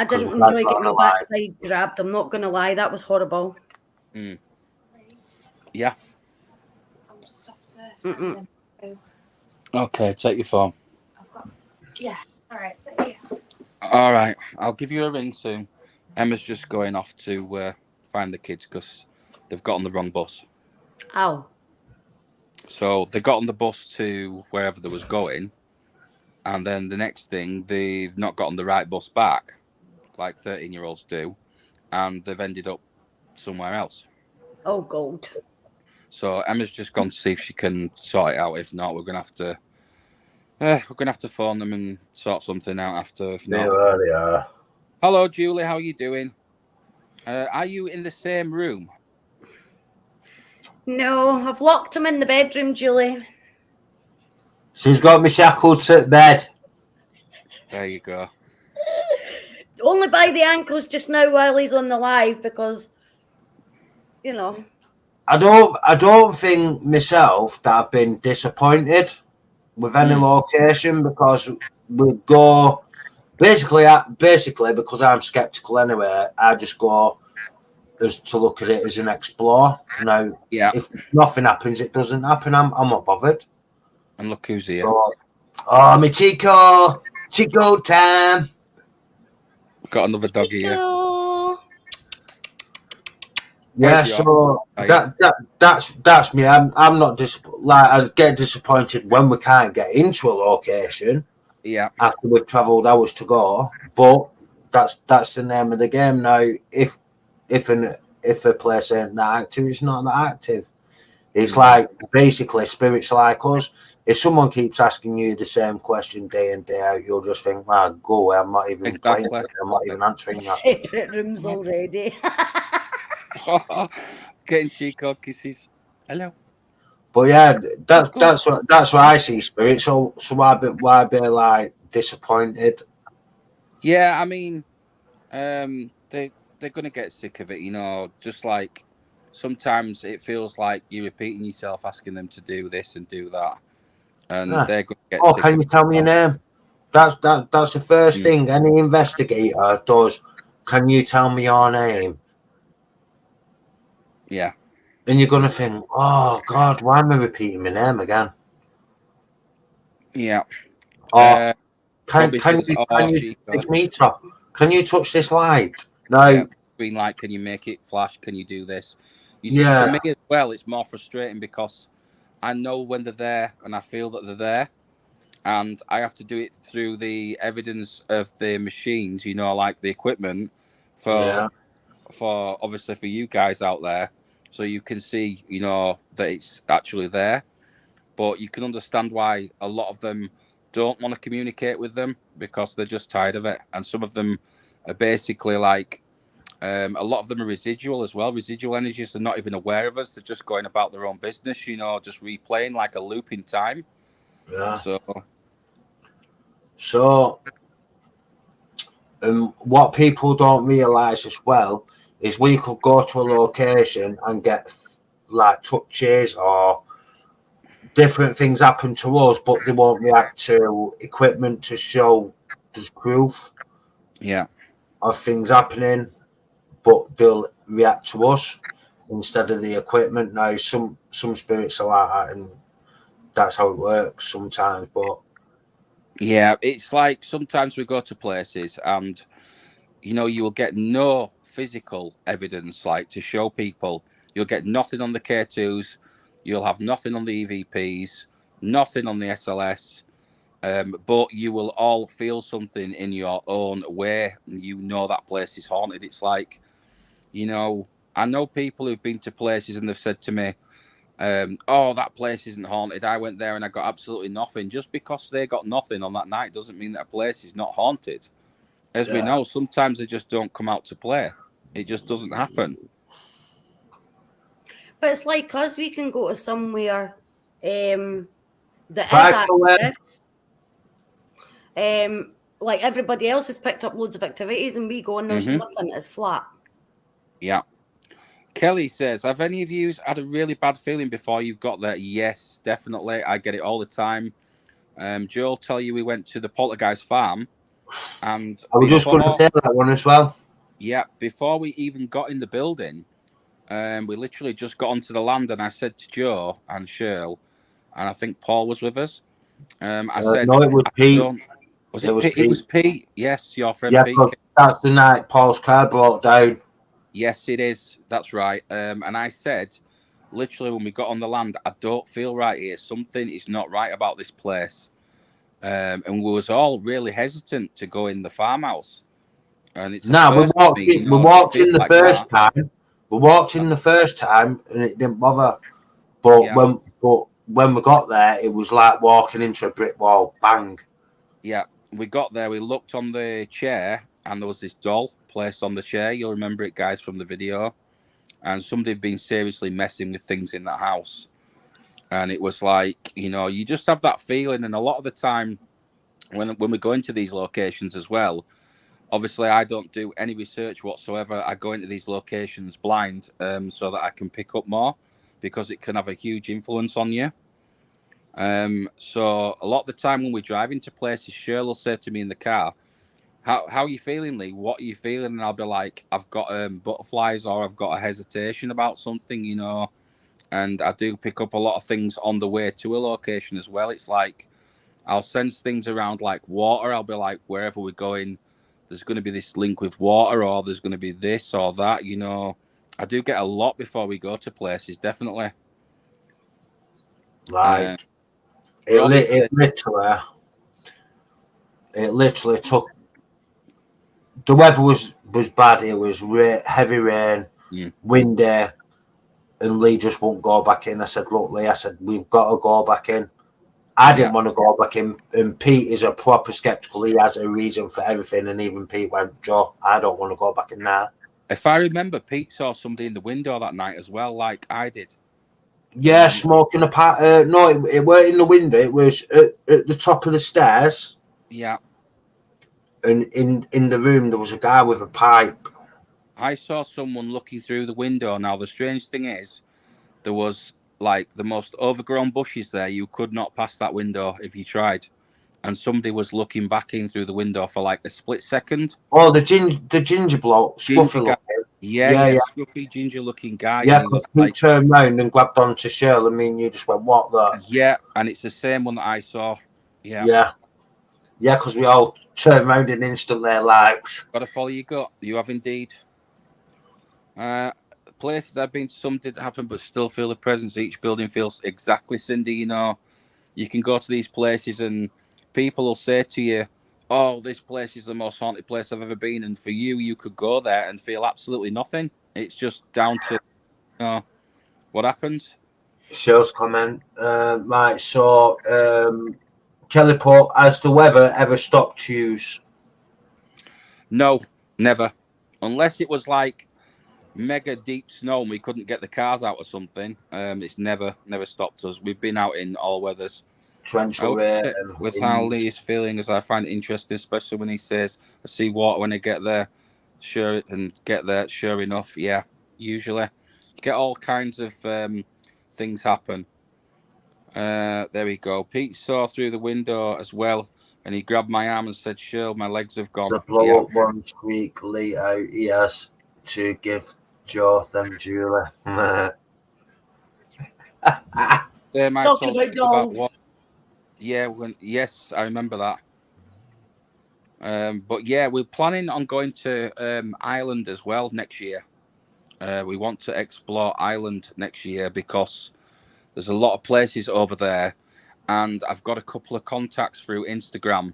didn't enjoy getting my backside grabbed. I'm not going to lie. That was horrible. Yeah. I'm just off to... Okay, take your phone. Yeah. All right. So, yeah. All right. I'll give you a ring soon. Emma's just going off to find the kids because they've got on the wrong bus. Oh. So they got on the bus to wherever they was going. And then the next thing, they've not got on the right bus back, like 13-year-olds do. And they've ended up somewhere else. Oh, God. So Emma's just gone to see if she can sort it out. If not, we're gonna have to phone them and sort something out after. If not. Yeah. Hello, Julie. How are you doing? Are you in the same room? No, I've locked him in the bedroom, Julie. She's got me shackled to bed. There you go. Only by the ankles just now while he's on the live because, you know. I don't think myself that I've been disappointed with any location because we go basically because I'm skeptical anyway. I just go as to look at it as an explore. Now, if nothing happens, it doesn't happen. I'm not bothered. And look who's here. So, my Chico time. We've got another doggy here. Yeah, so that's me. I'm not I get disappointed when we can't get into a location. Yeah. After we've travelled hours to go, but that's the name of the game now. If a place ain't that active, it's not that active. It's like basically spirits like us. If someone keeps asking you the same question day in day out, you'll just think, "Well, go away. I'm not even playing. I'm not even answering that." Separate rooms already. Getting Chico kisses. Hello. But yeah, that's what I see, spirit. So why be like disappointed? Yeah, I mean, they're gonna get sick of it, you know. Just like sometimes it feels like you're repeating yourself, asking them to do this and do that, and they're gonna get. Oh, can you tell me your name? That's the first thing any investigator does. Can you tell me your name? Yeah. And you're gonna think, oh God, why am I repeating my name again? Yeah. Or can you touch meter? Can you touch this light? No. Yeah. Green light, can you make it flash? Can you do this? You see, for me as well, it's more frustrating because I know when they're there and I feel that they're there. And I have to do it through the evidence of the machines, you know, like the equipment for obviously for you guys out there. So you can see, you know, that it's actually there. But you can understand why a lot of them don't want to communicate with them because they're just tired of it. And some of them are basically like, a lot of them are residual as well. Residual energies are not even aware of us. They're just going about their own business, you know, just replaying like a loop in time. Yeah. So what people don't realise as well is we could go to a location and get like touches or different things happen to us, but they won't react to equipment to show there's proof of things happening, but they'll react to us instead of the equipment. Now, some spirits are like that, and that's how it works sometimes, but yeah, it's like sometimes we go to places and, you know, you will get no physical evidence, like to show people. You'll get nothing on the K2s. You'll have nothing on the EVPs, nothing on the SLS. But you will all feel something in your own way. You know that place is haunted. It's like, you know, I know people who've been to places and they've said to me, oh, that place isn't haunted. I went there and I got absolutely nothing. Just because they got nothing on that night doesn't mean that a place is not haunted. As we know, sometimes they just don't come out to play. It just doesn't happen. But it's like us, we can go to somewhere that is active. Like everybody else has picked up loads of activities and we go and there's nothing, it's flat. Yeah. Kelly says, have any of you had a really bad feeling before you got there? Yes, definitely. I get it all the time. Joel tell you we went to the Poltergeist farm. And I was just going to say that one as well. Yeah, before we even got in the building, we literally just got onto the land and I said to Joe and Cheryl, and I think Paul was with us. I said, no, it was Pete. It was Pete. Yes, your friend Pete. That's the night Paul's car broke down. Yes, it is. That's right. And I said, literally, when we got on the land, I don't feel right here. Something is not right about this place. And we was all really hesitant to go in the farmhouse. And it's we walked in the first time. We walked in the first time, and it didn't bother. But when we got there, it was like walking into a brick wall. Bang. Yeah, we got there. We looked on the chair, and there was this doll placed on the chair. You'll remember it, guys, from the video. and somebody had been seriously messing with things in that house. And it was like, you just have that feeling. And a lot of the time when we go into these locations as well, obviously I don't do any research whatsoever. I go into these locations blind, so that I can pick up more, because it can have a huge influence on you. So a lot of the time when we drive into places, Cheryl will say to me in the car, how are you feeling, Lee? What are you feeling? And I'll be like, I've got butterflies, or I've got a hesitation about something, and I do pick up a lot of things on the way to a location as well. It's like I'll sense things around like water. I'll be like, wherever we're going, there's going to be this link with water, or there's going to be this or that, I do get a lot before we go to places, definitely. Right. It literally took. The weather was bad. It was heavy rain, windy, and Lee just won't go back in. I said, look, Lee, we've got to go back in. I didn't want to go back in, and Pete is a proper skeptical. He has a reason for everything, and even Pete went, Joe, I don't want to go back in there. If I remember, Pete saw somebody in the window that night as well, like I did. Yeah, smoking apart. No, it weren't in the window. It was at the top of the stairs. Yeah. And in the room, there was a guy with a pipe. I saw someone looking through the window. Now, the strange thing is, there was like the most overgrown bushes there. You could not pass that window if you tried. And somebody was looking back in through the window for like a split second. Oh, the ginger bloke, scruffy looking. Yeah, scruffy ginger looking guy. Yeah, because he turned round and grabbed onto Cheryl. I mean, you just went, what the? Yeah, and it's the same one that I saw. Yeah, because we all turned round and instantly like. Got to follow your gut. You have indeed. Places I've been to, some didn't happen, but still feel the presence. Each building feels exactly, Cindy. You can go to these places and people will say to you, oh, this place is the most haunted place I've ever been. And for you could go there and feel absolutely nothing. It's just down to what happens. Show's comment. Right, so Kelly Port, has the weather ever stopped you? No, never. Unless it was like mega deep snow and we couldn't get the cars out or something. It's never stopped us. We've been out in all weathers. Torrential rain. With how Lee is feeling, as I find it interesting, especially when he says, I see water when I get there. Sure enough, yeah, usually. You get all kinds of things happen. There we go. Pete saw through the window as well, and he grabbed my arm and said, sure, my legs have gone. The blow up one squeak Lee out. He has to give Joe them Julie. Talking about dogs. Yes, I remember that. But yeah, we're planning on going to Ireland as well next year. We want to explore Ireland next year because there's a lot of places over there, and I've got a couple of contacts through Instagram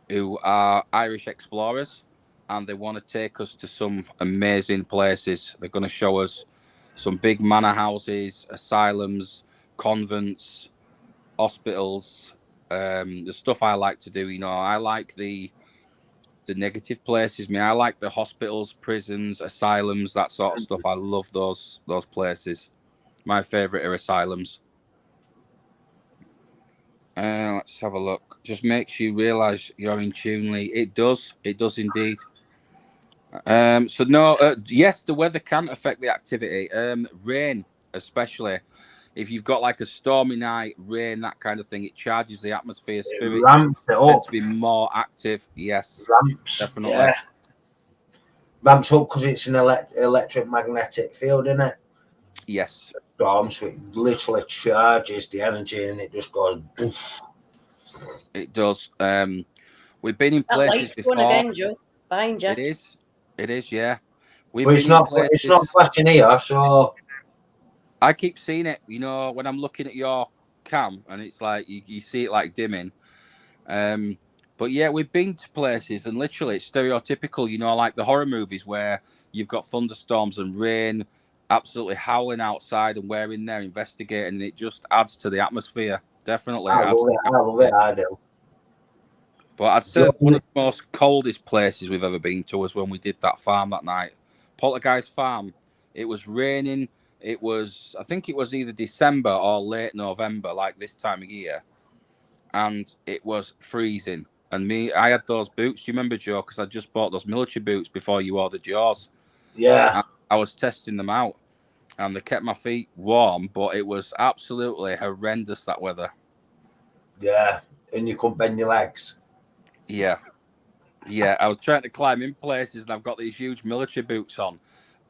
who are Irish explorers, and they want to take us to some amazing places. They're going to show us some big manor houses, asylums, convents, hospitals. The stuff I like to do, I like the negative places. I like the hospitals, prisons, asylums, that sort of stuff. I love those places. My favorite are asylums. Let's have a look. Just makes you realize you're in tune, Lee. It does indeed. So no, yes, the weather can affect the activity. Rain, especially. If you've got like a stormy night, rain, that kind of thing, it charges the atmosphere. Spirits ramps it up to be more active. Yes, definitely. Yeah. Ramps up because it's an electric magnetic field, isn't it? Yes. Storm, so it literally charges the energy and it just goes. Poof. It does. We've been in places before. Again, Joe. Behind you. It is. Yeah. But it's not flashing here, so. I keep seeing it, when I'm looking at your cam, and it's like you see it like dimming. But yeah, we've been to places, and literally it's stereotypical, like the horror movies where you've got thunderstorms and rain, absolutely howling outside, and we're in there investigating, and it just adds to the atmosphere. Definitely. I love it. I do. But I'd say one of the most coldest places we've ever been to was when we did that farm that night. Poltergeist Farm. It was raining. I think it was either December or late November, like this time of year, and it was freezing. And I had those boots. Do you remember, Joe? Because I just bought those military boots before you ordered yours. Yeah. And I was testing them out, and they kept my feet warm, but it was absolutely horrendous, that weather. Yeah, and you couldn't bend your legs. Yeah. I was trying to climb in places, and I've got these huge military boots on,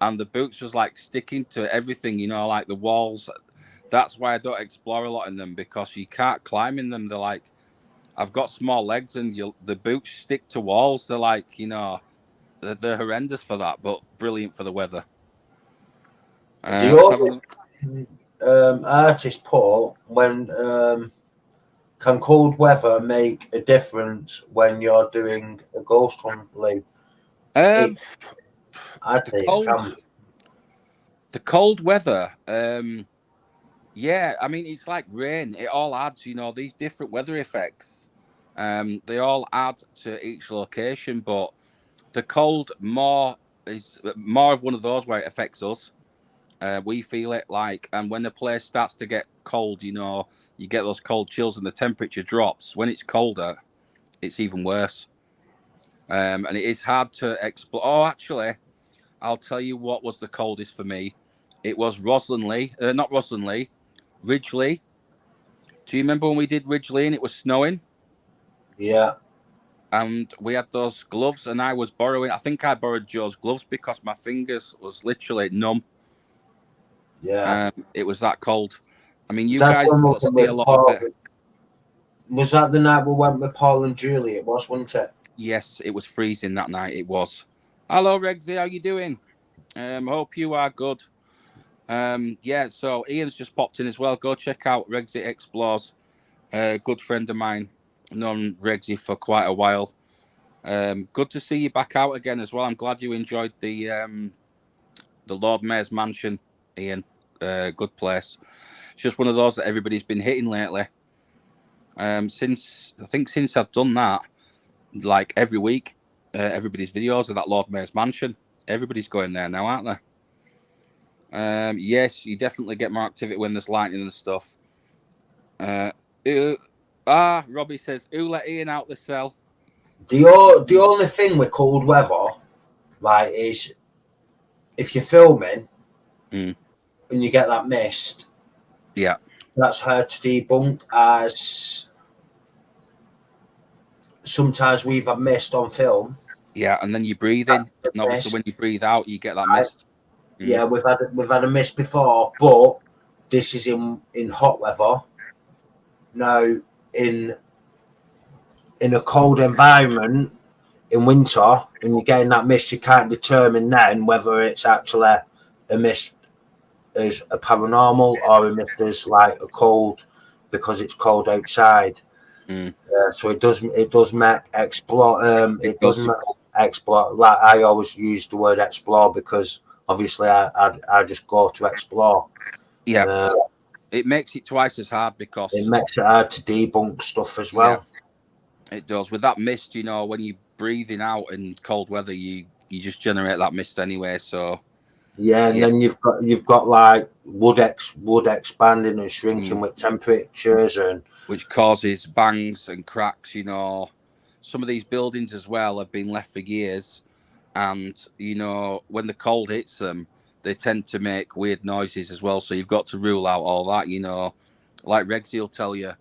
and the boots was like sticking to everything, like the walls. That's why I don't explore a lot in them, because you can't climb in them. They're like, I've got small legs, and the boots stick to walls. They're like, they're horrendous for that, but brilliant for the weather. Artist Paul, when can cold weather make a difference when you're doing a ghost hunt, Lee? The cold weather, yeah, I mean, it's like rain. It all adds, these different weather effects. They all add to each location, but the cold is more of one of those where it affects us. We feel it and when the place starts to get cold, you get those cold chills and the temperature drops. When it's colder, it's even worse. And it is hard to explore. Oh, actually, I'll tell you what was the coldest for me. It was not Ridgely. Do you remember when we did Ridgely and it was snowing? Yeah. And we had those gloves, and I think I borrowed Joe's gloves because my fingers was literally numb. Yeah. It was that cold. I mean, you guys got to see a lot of it. Was that the night we went with Paul and Julie? It was, wasn't it? Yes, it was freezing that night. It was. Hello, Rexy. How you doing? Hope you are good. Yeah, so Ian's just popped in as well. Go check out Rexy Explores. Good friend of mine. Known Rexy for quite a while. Good to see you back out again as well. I'm glad you enjoyed the Lord Mayor's Mansion, Ian. Good place. It's just one of those that everybody's been hitting lately. Since I've done that, like every week, everybody's videos of that Lord Mayor's Mansion. Everybody's going there now, aren't they? Yes, you definitely get more activity when there's lightning and stuff. Robbie says, who let Ian out the cell? The only thing with cold weather, right, is if you're filming and you get that mist, yeah, that's hard to debunk. As sometimes we've had mist on film. Yeah, and then you breathe in, and obviously when you breathe out, you get that mist. Yeah, we've had a mist before, but this is in hot weather. Now, in a cold environment in winter, and you're getting that mist, you can't determine then whether it's actually a mist as a paranormal or a mist as like a cold because it's cold outside. So it does make explore. It doesn't explore. Like I always use the word explore because obviously I just go to explore. Yeah. It makes it twice as hard because it makes it hard to debunk stuff as well. Yeah, it does. With that mist, when you're breathing out in cold weather, you just generate that mist anyway. So and then you've got like wood expanding and shrinking with temperatures, and which causes bangs and cracks. Some of these buildings as well have been left for years, and when the cold hits them, they tend to make weird noises as well. So you've got to rule out all that, like Rexy will tell you.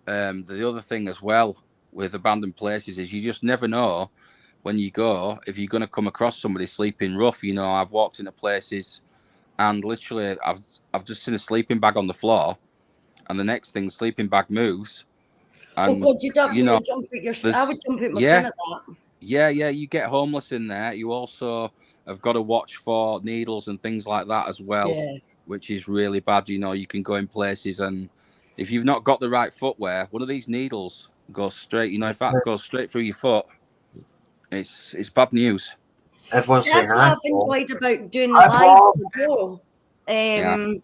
The other thing as well with abandoned places is you just never know when you go if you're going to come across somebody sleeping rough. I've walked into places and literally I've just seen a sleeping bag on the floor, and the next thing, sleeping bag moves. And, God, you'd absolutely jump at your. I would jump at my skin at that. Yeah, you get homeless in there. You also have got to watch for needles and things like that as well, which is really bad. You can go in places, and if you've not got the right footwear, one of these needles goes straight. If that goes straight through your foot, it's bad news. That's what I've enjoyed about doing the live,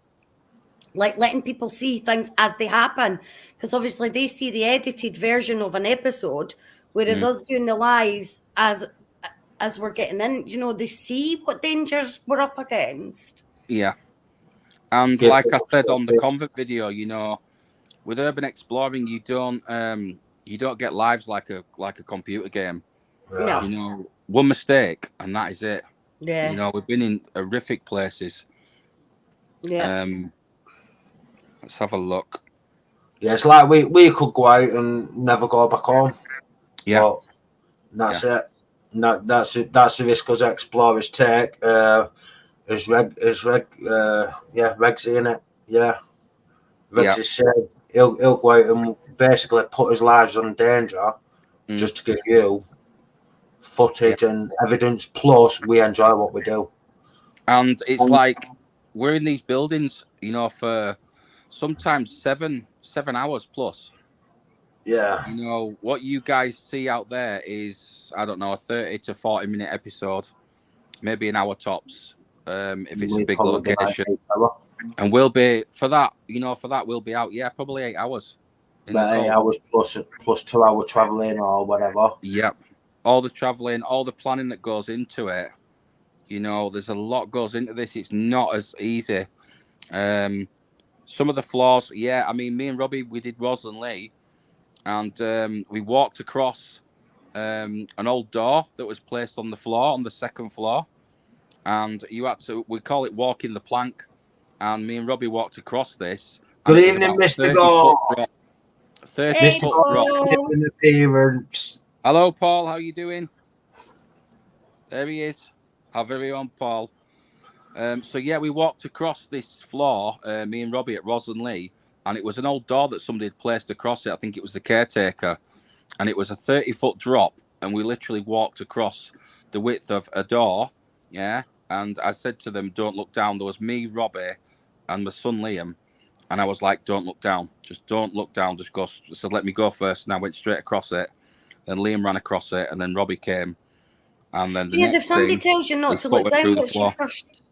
like letting people see things as they happen, because obviously they see the edited version of an episode, whereas us doing the lives as as we're getting in, you know, they see what dangers we're up against. Yeah. And like I said on the convent video, you know, with urban exploring, you don't get lives like a computer game. No. You know, one mistake and that is it. Yeah. You know, we've been in horrific places. Yeah. Let's have a look. Yeah, it's like we could go out and never go back home. Yeah. But that's it. That's the risk us explorers take. Reg's in it. Yeah. Reg's is saying he'll go out and basically put his lives in danger just to give you footage and evidence, plus we enjoy what we do. And it's like we're in these buildings, you know, for sometimes 7 hours plus. Yeah. You know, what you guys see out there is, I don't know, a 30 to 40 minute episode, maybe an hour tops, if it's a big location. And we'll be, for that, we'll be out, probably 8 hours. About 8 hours plus 2 hour travelling or whatever. Yep. All the travelling, all the planning that goes into it. You know, there's a lot goes into this. It's not as easy. Some of the flaws, I mean, me and Robbie, we did Rosalind Lee, and we walked across an old door that was placed on the floor, on the second floor. And you had to, we call it walking the plank. And me and Robbie walked across this. Good evening, Mr. Gore. 30-foot drop. Appearance. Hello, Paul. How you doing? There he is. Our very own Paul. So we walked across this floor, me and Robbie at Rosalind Lee, and it was an old door that somebody had placed across it. I think it was the caretaker, and it was a 30-foot drop, and we literally walked across the width of a door. Yeah, and I said to them, "Don't look down." There was me, Robbie, and my son Liam, and I was like, "Don't look down. Just don't look down. Just go." So let me go first, and I went straight across it. Then Liam ran across it, and then Robbie came. And then yes, if somebody tells you not to look down, what's your first?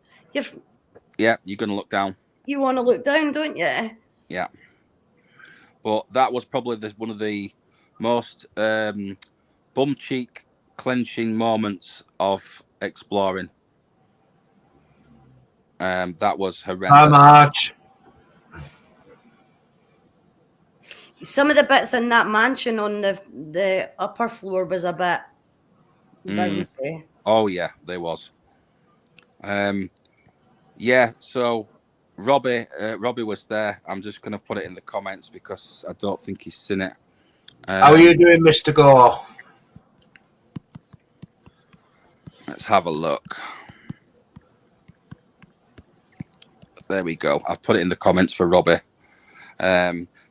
Yeah, you're going to look down. You want to look down, don't you? Yeah. But that was probably one of the most bum cheek clenching moments of exploring. That was horrendous. How much? Some of the bits in that mansion on the upper floor was a bit bouncy. Oh yeah, there was. So Robbie was there. I'm just going to put it in the comments because I don't think he's seen it. How are you doing, Mr. Gore? Let's have a look. There we go. I've put it in the comments for Robbie.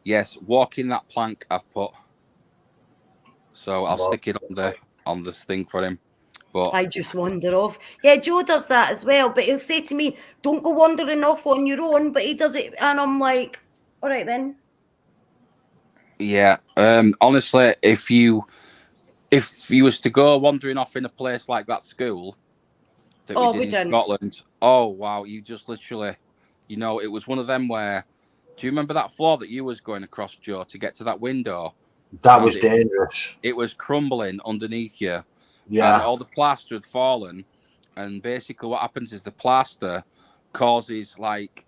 Yes, walking that plank I've put. So I'll stick it on this thing for him. But I just wander off. Yeah, Joe does that as well, but he'll say to me, "Don't go wandering off on your own," but he does it, and I'm like, all right then. Yeah. Honestly, if you was to go wandering off in a place like that school that we did in Scotland, oh wow, you just literally, it was one of them where, do you remember that floor that you was going across, Joe, to get to that window? That was dangerous. It was crumbling underneath you. Yeah. And all the plaster had fallen. And basically what happens is the plaster causes like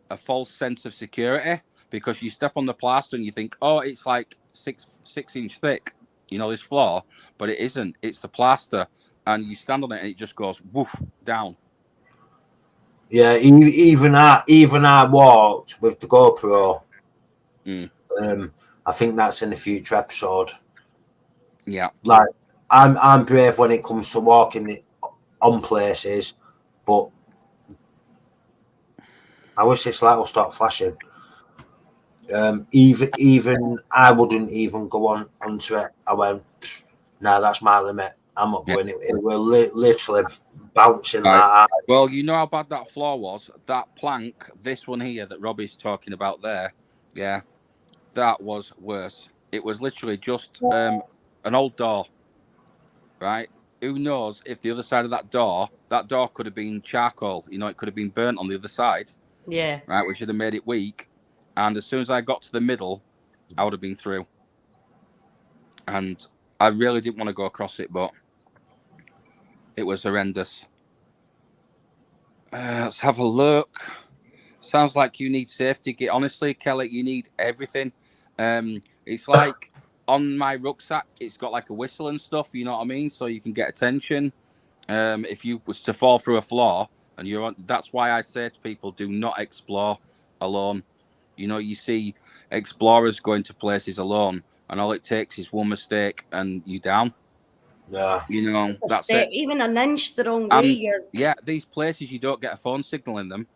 a false sense of security because you step on the plaster and you think, oh, it's like six inch thick, this floor, but it isn't. It's the plaster. And you stand on it and it just goes woof down. Yeah, even I walked with the GoPro. I think that's in a future episode. Yeah. Like I'm brave when it comes to walking on places, but I wish this light will stop flashing. Even I wouldn't even go onto it. I went, no, that's my limit. I'm not going. It will literally bouncing like that. Well, you know how bad that floor was. That plank, this one here that Robbie's talking about there, yeah, that was worse. It was literally just an old door, right? Who knows if the other side of that door could have been charcoal. It could have been burnt on the other side. Yeah. Right, which would have made it weak. And as soon as I got to the middle, I would have been through. And I really didn't want to go across it, but It was horrendous. Let's have a look. Sounds like you need safety gear. Honestly, Kelly, you need everything. It's like on my rucksack, it's got like a whistle and stuff, you know what I mean? So you can get attention. If you was to fall through a floor and you're on, that's why I say to people, do not explore alone. You know, you see explorers going to places alone, and all it takes is one mistake and you down. Yeah. You know, that's it. Even an inch the wrong way, you're... Yeah, these places, you don't get a phone signal in them,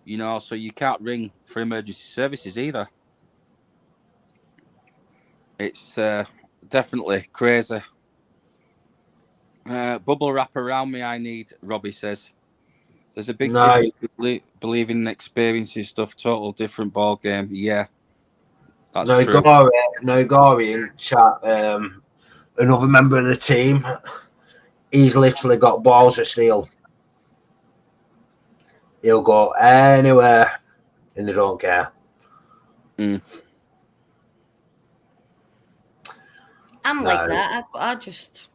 you know, so you can't ring for emergency services either. It's definitely crazy. Bubble wrap around me, I need, Robbie says. There's a big difference between believing and experiencing stuff, total different ball game. Yeah, that's true. Nogari in chat, another member of the team, he's literally got balls of steel. He'll go anywhere and they don't care. I'm like that. I just...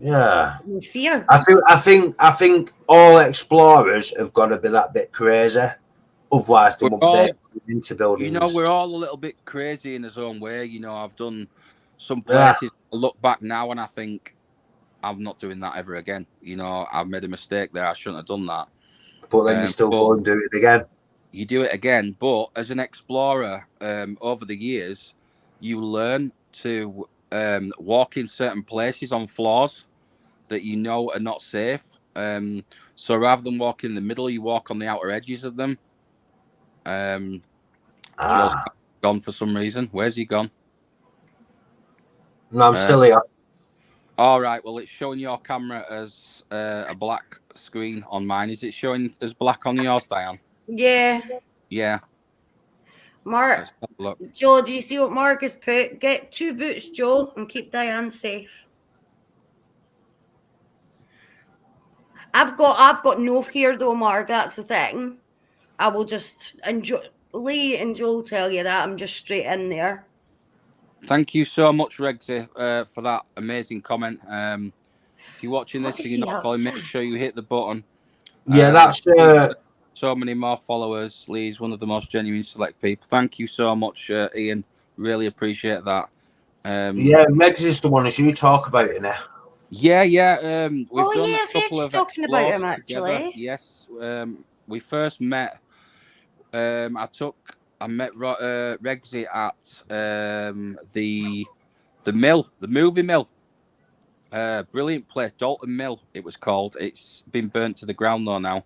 Yeah. Fear. I think all explorers have got to be that bit crazy. Otherwise, they won't be into buildings. You know, we're all a little bit crazy in his own way. You know, I've done some places. I look back now and I think I'm not doing that ever again. You know, I've made a mistake there. I shouldn't have done that. But then you still go and do it again. You do it again. But as an explorer, over the years, you learn to walk in certain places on floors that you know are not safe. So rather than walk in the middle, you walk on the outer edges of them. Joe's gone for some reason. Where's he gone? No, I'm still here. All right. Well, it's showing your camera as a black screen on mine. Is it showing as black on yours, Diane? Yeah. Yeah. Mark, Joe, do you see what Mark has put? Get 2 boots, Joe, and keep Diane safe. I've got no fear though, Mark. That's the thing. I will just enjoy. Lee and Joe tell you that I'm just straight in there. Thank you so much, Rexy, for that amazing comment. If you're watching this and you're not following, make sure you hit the button. Yeah, that's so many more followers. Lee's one of the most genuine select people. Thank you so much, Ian. Really appreciate that. Yeah, Megs is the one as you talk about it now. Yeah. We've done a couple of talking about him actually. Together. Yes. We first met. I met Rexy at the mill, the movie mill. Brilliant place, Dalton Mill. It was called. It's been burnt to the ground though now.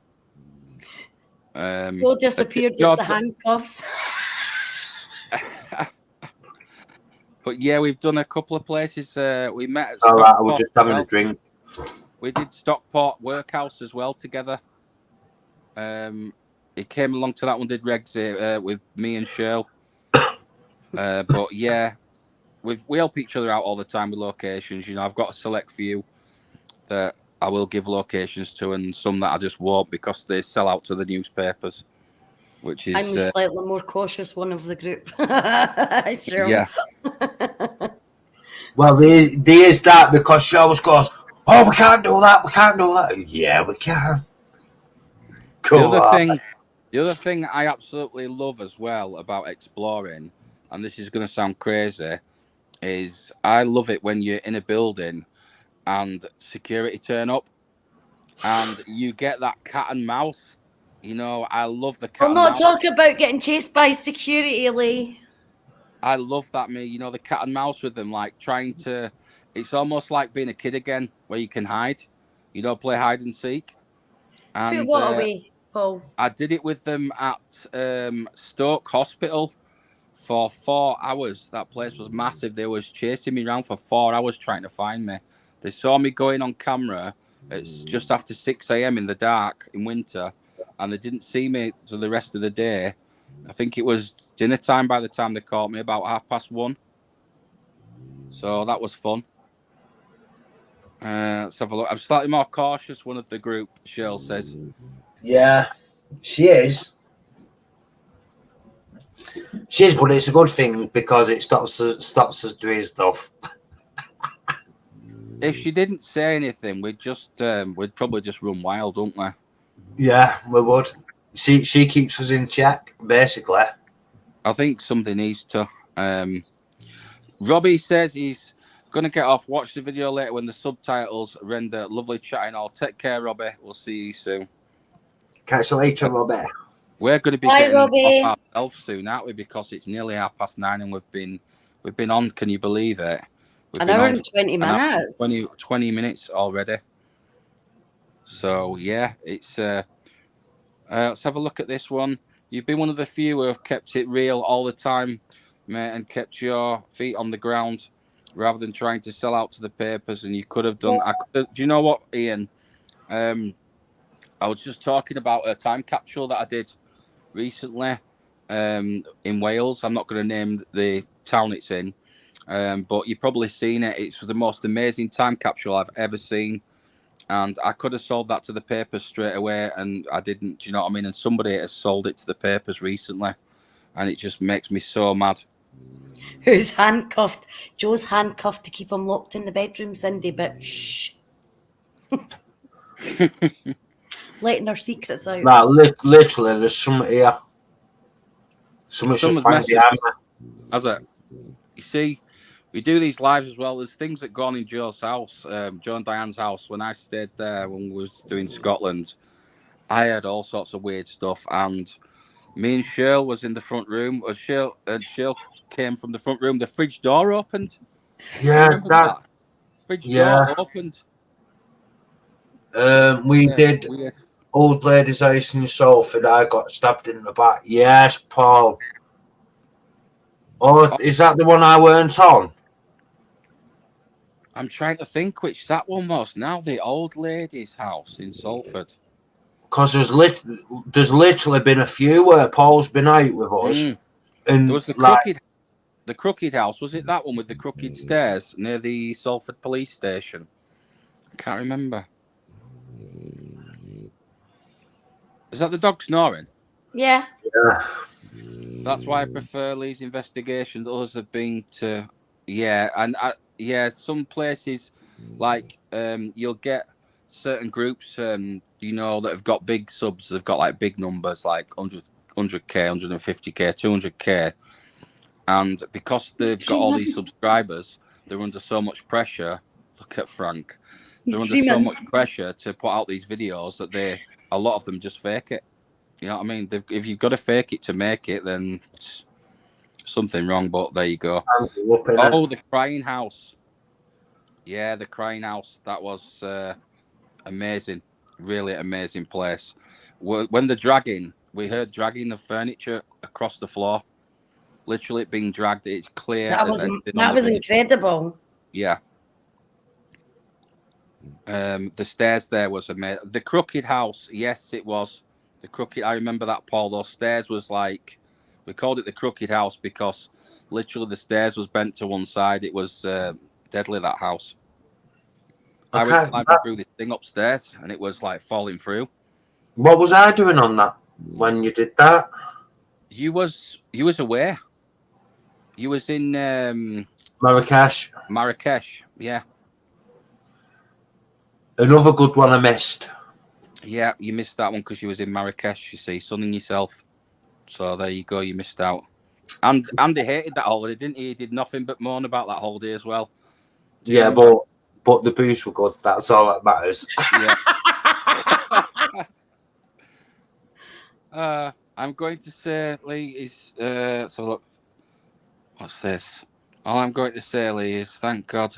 Joe disappeared, just the handcuffs. But yeah, we've done a couple of places. We met at Stockport. I was just having a drink. We did Stockport Workhouse as well together. He came along to that one, did Rexy with me and Shirl. But yeah, we help each other out all the time with locations. You know, I've got a select few that I will give locations to, and some that I just won't because they sell out to the newspapers. Which is I'm the slightly more cautious one of the group. Sure. Yeah. Well, there is that because she always goes, "Oh, we can't do that. We can't do that." Yeah, we can. Cool. The other thing I absolutely love as well about exploring, and this is going to sound crazy, is I love it when you're in a building and security turn up and you get that cat and mouse. You know, I love the cat and mouse. We'll not talk about getting chased by security, Lee. I love that, me. You know, the cat and mouse with them, like trying to... It's almost like being a kid again, where you can hide. You know, play hide and seek. And what are we, Paul? I did it with them at Stoke Hospital for 4 hours. That place was massive. They was chasing me around for 4 hours trying to find me. They saw me going on camera. It's just after 6 a.m. in the dark in winter, and they didn't see me for the rest of the day. I think it was dinner time by the time they caught me, about 1:30. So that was fun. Let's have a look. I'm slightly more cautious, one of the group, Cheryl says. Yeah, she is. She is, but it's a good thing because it stops us doing stuff. If she didn't say anything, we'd probably just run wild, wouldn't we? Yeah, we would. She keeps us in check, basically. I think somebody needs to. Robbie says he's going to get off. Watch the video later when the subtitles render. Lovely chatting all. Take care, Robbie. We'll see you soon. Catch you later, Robbie. We're going to be Bye, getting Robbie. off ourselves soon, aren't we? Because it's nearly 9:30 and we've been on. Can you believe it? An hour and 20 minutes. 20 minutes already. So yeah, it's. Let's have a look at this one. You've been one of the few who have kept it real all the time, mate, and kept your feet on the ground rather than trying to sell out to the papers. And you could have done. Do you know what, Ian? I was just talking about a time capsule that I did recently in Wales. I'm not going to name the town it's in, but you've probably seen it. It's the most amazing time capsule I've ever seen. And I could have sold that to the papers straight away, and I didn't. Do you know what I mean? And somebody has sold it to the papers recently, and it just makes me so mad. Who's handcuffed? Joe's handcuffed to keep him locked in the bedroom, Cindy, but shh. Letting our secrets out. Nah, literally, there's something here. Someone's just banged behind me. Has it? You see, we do these lives as well. There's things that go on in Joe's house, Joe and Diane's house. When I stayed there when we was doing Scotland, I had all sorts of weird stuff. And me and Cheryl was in the front room. Cheryl came from the front room. The fridge door opened. Yeah, that fridge door opened. We did weird. Old Lady's House in Salford. I got stabbed in the back. Yes, Paul. Oh, is that the one I weren't on? I'm trying to think which that one was. Now the Old Lady's House in Salford. Because there's literally been a few where Paul's been out with us. And there was the crooked house. Was it that one with the crooked stairs near the Salford police station? I can't remember. Is that the dog snoring? Yeah. That's why I prefer Lee's investigation. Others have been to, some places like you'll get certain groups, that have got big subs. They've got like big numbers, like 100k, 150k, 200k, and because they've got all these subscribers, they're under so much pressure. Look at Frank. They're under so much pressure to put out these videos that a lot of them just fake it. You know what I mean? If you've got to fake it to make it, then it's something wrong. But there you go. Oh, the Crying House. Yeah, the Crying House. That was amazing. Really amazing place. When we heard dragging the furniture across the floor. Literally it being dragged. It's clear. That was incredible. Yeah. The stairs there was amazing. The crooked house, yes, it was. The crooked. I remember that, Paul. Those stairs was like, we called it the crooked house because literally the stairs was bent to one side. It was deadly, that house. I was climbing through this thing upstairs and it was like falling through. What was I doing on that when you did that? You was away. You was in Marrakesh. Yeah. Another good one I missed. Yeah, you missed that one because you was in Marrakesh, you see, sunning yourself. So there you go, you missed out. And Andy hated that holiday, didn't he? He did nothing but moan about that holiday as well. Yeah, but the booze were good. That's all that matters. Yeah. I'm going to say, Lee, is... so look, what's this? All I'm going to say, Lee, is thank God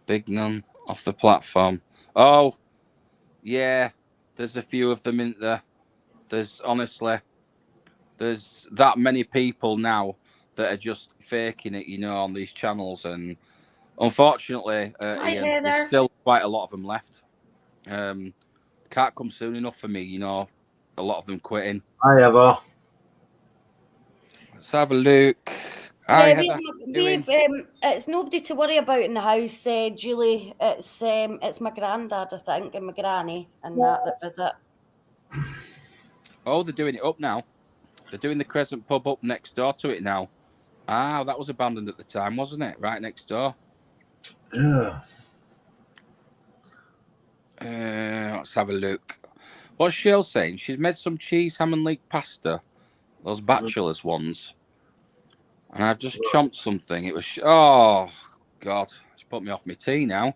Big Nun off the platform. Oh, yeah. There's a few of them in there. There's that many people now that are just faking it, on these channels. And unfortunately, Ian, there's still quite a lot of them left. Can't come soon enough for me, a lot of them quitting. Hi, Eva. Let's have a look. It's nobody to worry about in the house, Julie. It's my granddad, I think, and my granny, and that visit. Oh, they're doing it up now. They're doing the Crescent pub up next door to it now. Ah, that was abandoned at the time, wasn't it? Right next door. Yeah. Let's have a look. What's Shell saying? She's made some cheese ham and leek pasta, those bachelors ones, and I've just chomped something. It was oh god, it's put me off my tea now.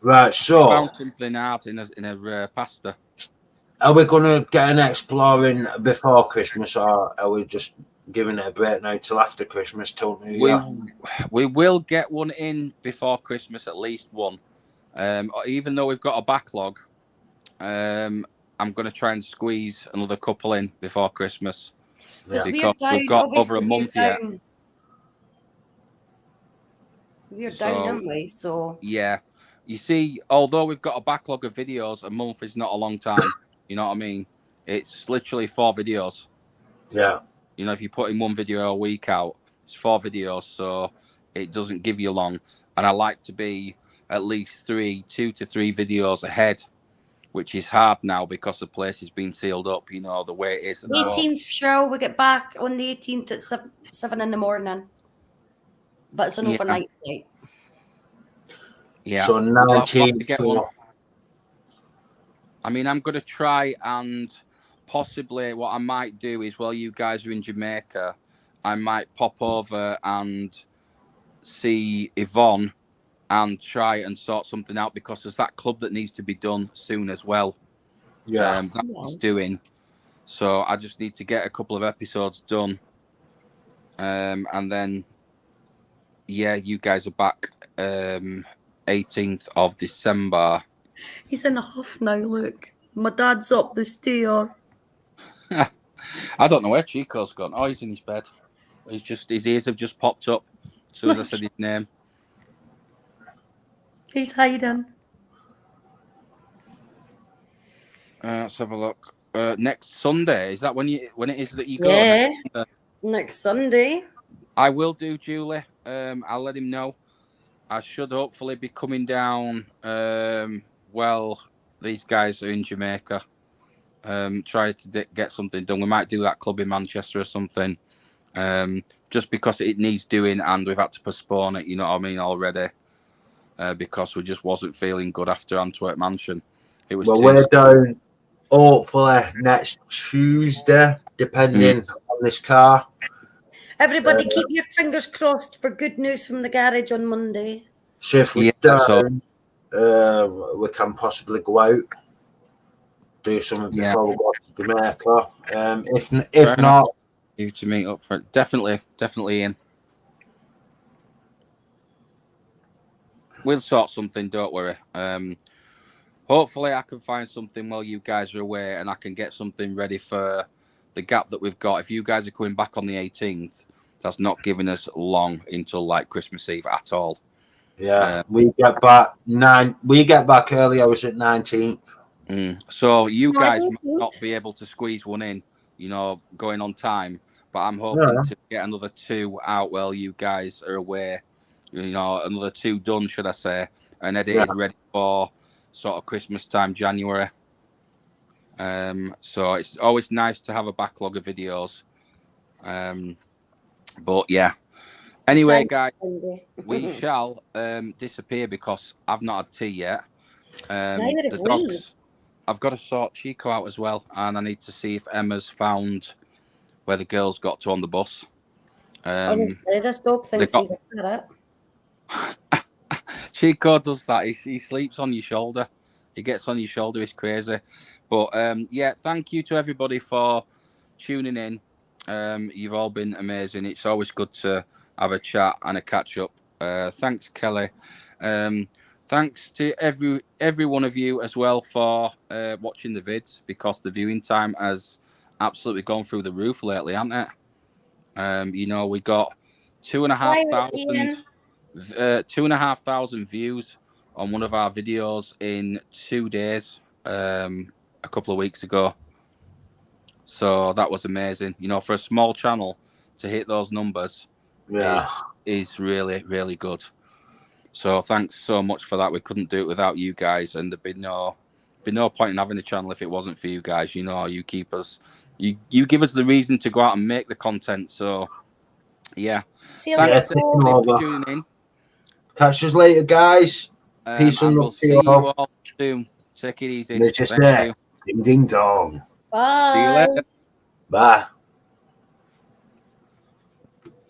Right, so Found something hard in a pasta. are we going to get an exploring before Christmas, or are we just giving it a break now till after Christmas, till New Year? We will get one in before Christmas, at least one. Even though we've got a backlog, I'm going to try and squeeze another couple in before Christmas. Yeah. Because we've got over a month yet. We're down, aren't we? So yeah, you see, although we've got a backlog of videos, a month is not a long time. You know what I mean? It's literally 4 videos. Yeah. You know, if you put in 1 video a week out, it's 4 videos, so it doesn't give you long. And I like to be at least 2 to 3 videos ahead, which is hard now because the place has been sealed up, you know, the way it is. 18th show, we get back on the 18th at 7 in the morning. But it's an overnight flight. Yeah. So 19. I mean, I'm going to try and possibly what I might do is while you guys are in Jamaica, I might pop over and see Yvonne and try and sort something out because there's that club that needs to be done soon as well. Yeah. That's what it's doing. So I just need to get a couple of episodes done. And then, yeah, you guys are back 18th of December. He's in a huff now, look. My dad's up the stair. I don't know where Chico's gone. Oh, he's in his bed. His ears have just popped up as soon as I said his name. He's hiding. Let's have a look. Next Sunday, is that when it is that you go? Yeah. Next Sunday. I will do, Julie. I'll let him know. I should hopefully be coming down. Well, these guys are in Jamaica. Try to get something done. We might do that club in Manchester or something. Just because it needs doing and we've had to postpone it, you know what I mean, already. Because we just wasn't feeling good after Antwerp Mansion. It was. Well, we're down hopefully next Tuesday, depending on this car. Everybody keep your fingers crossed for good news from the garage on Monday. So if we're down, we can possibly go out, do something before we go to Jamaica. If not, you to meet up for it. Definitely in. We'll sort something, don't worry. Hopefully I can find something while you guys are away and I can get something ready for the gap that we've got. If you guys are coming back on the 18th, that's not giving us long until like Christmas Eve at all. Yeah, we get back early hours at 19th. So you guys might not be able to squeeze one in, you know, going on time. But I'm hoping to get another 2 out while you guys are away. You know, another 2 done, should I say, and edited, ready for sort of Christmas time, January. So it's always nice to have a backlog of videos. But yeah. Anyway, guys, we shall disappear because I've not had tea yet. The dogs, I've got to sort Chico out as well, and I need to see if Emma's found where the girls got to on the bus. Honestly, this dog thinks he's a parrot. Chico does that. He sleeps on your shoulder. He gets on your shoulder. It's crazy. But yeah, thank you to everybody for tuning in. You've all been amazing. It's always good to have a chat and a catch up. Thanks, Kelly. Thanks to every one of you as well for watching the vids, because the viewing time has absolutely gone through the roof lately, hasn't it? You know, we got 2,500 views on one of our videos in 2 days, a couple of weeks ago. So that was amazing. You know, for a small channel to hit those numbers is really, really good. So thanks so much for that. We couldn't do it without you guys, and there'd be no point in having a channel if it wasn't for you guys. You know, you keep us, you give us the reason to go out and make the content. So yeah, thanks for tuning in. Catch us later, guys. Peace and love to you all soon. Take it easy. Let's just Thank you. ding ding dong. Bye. See you later. Bye.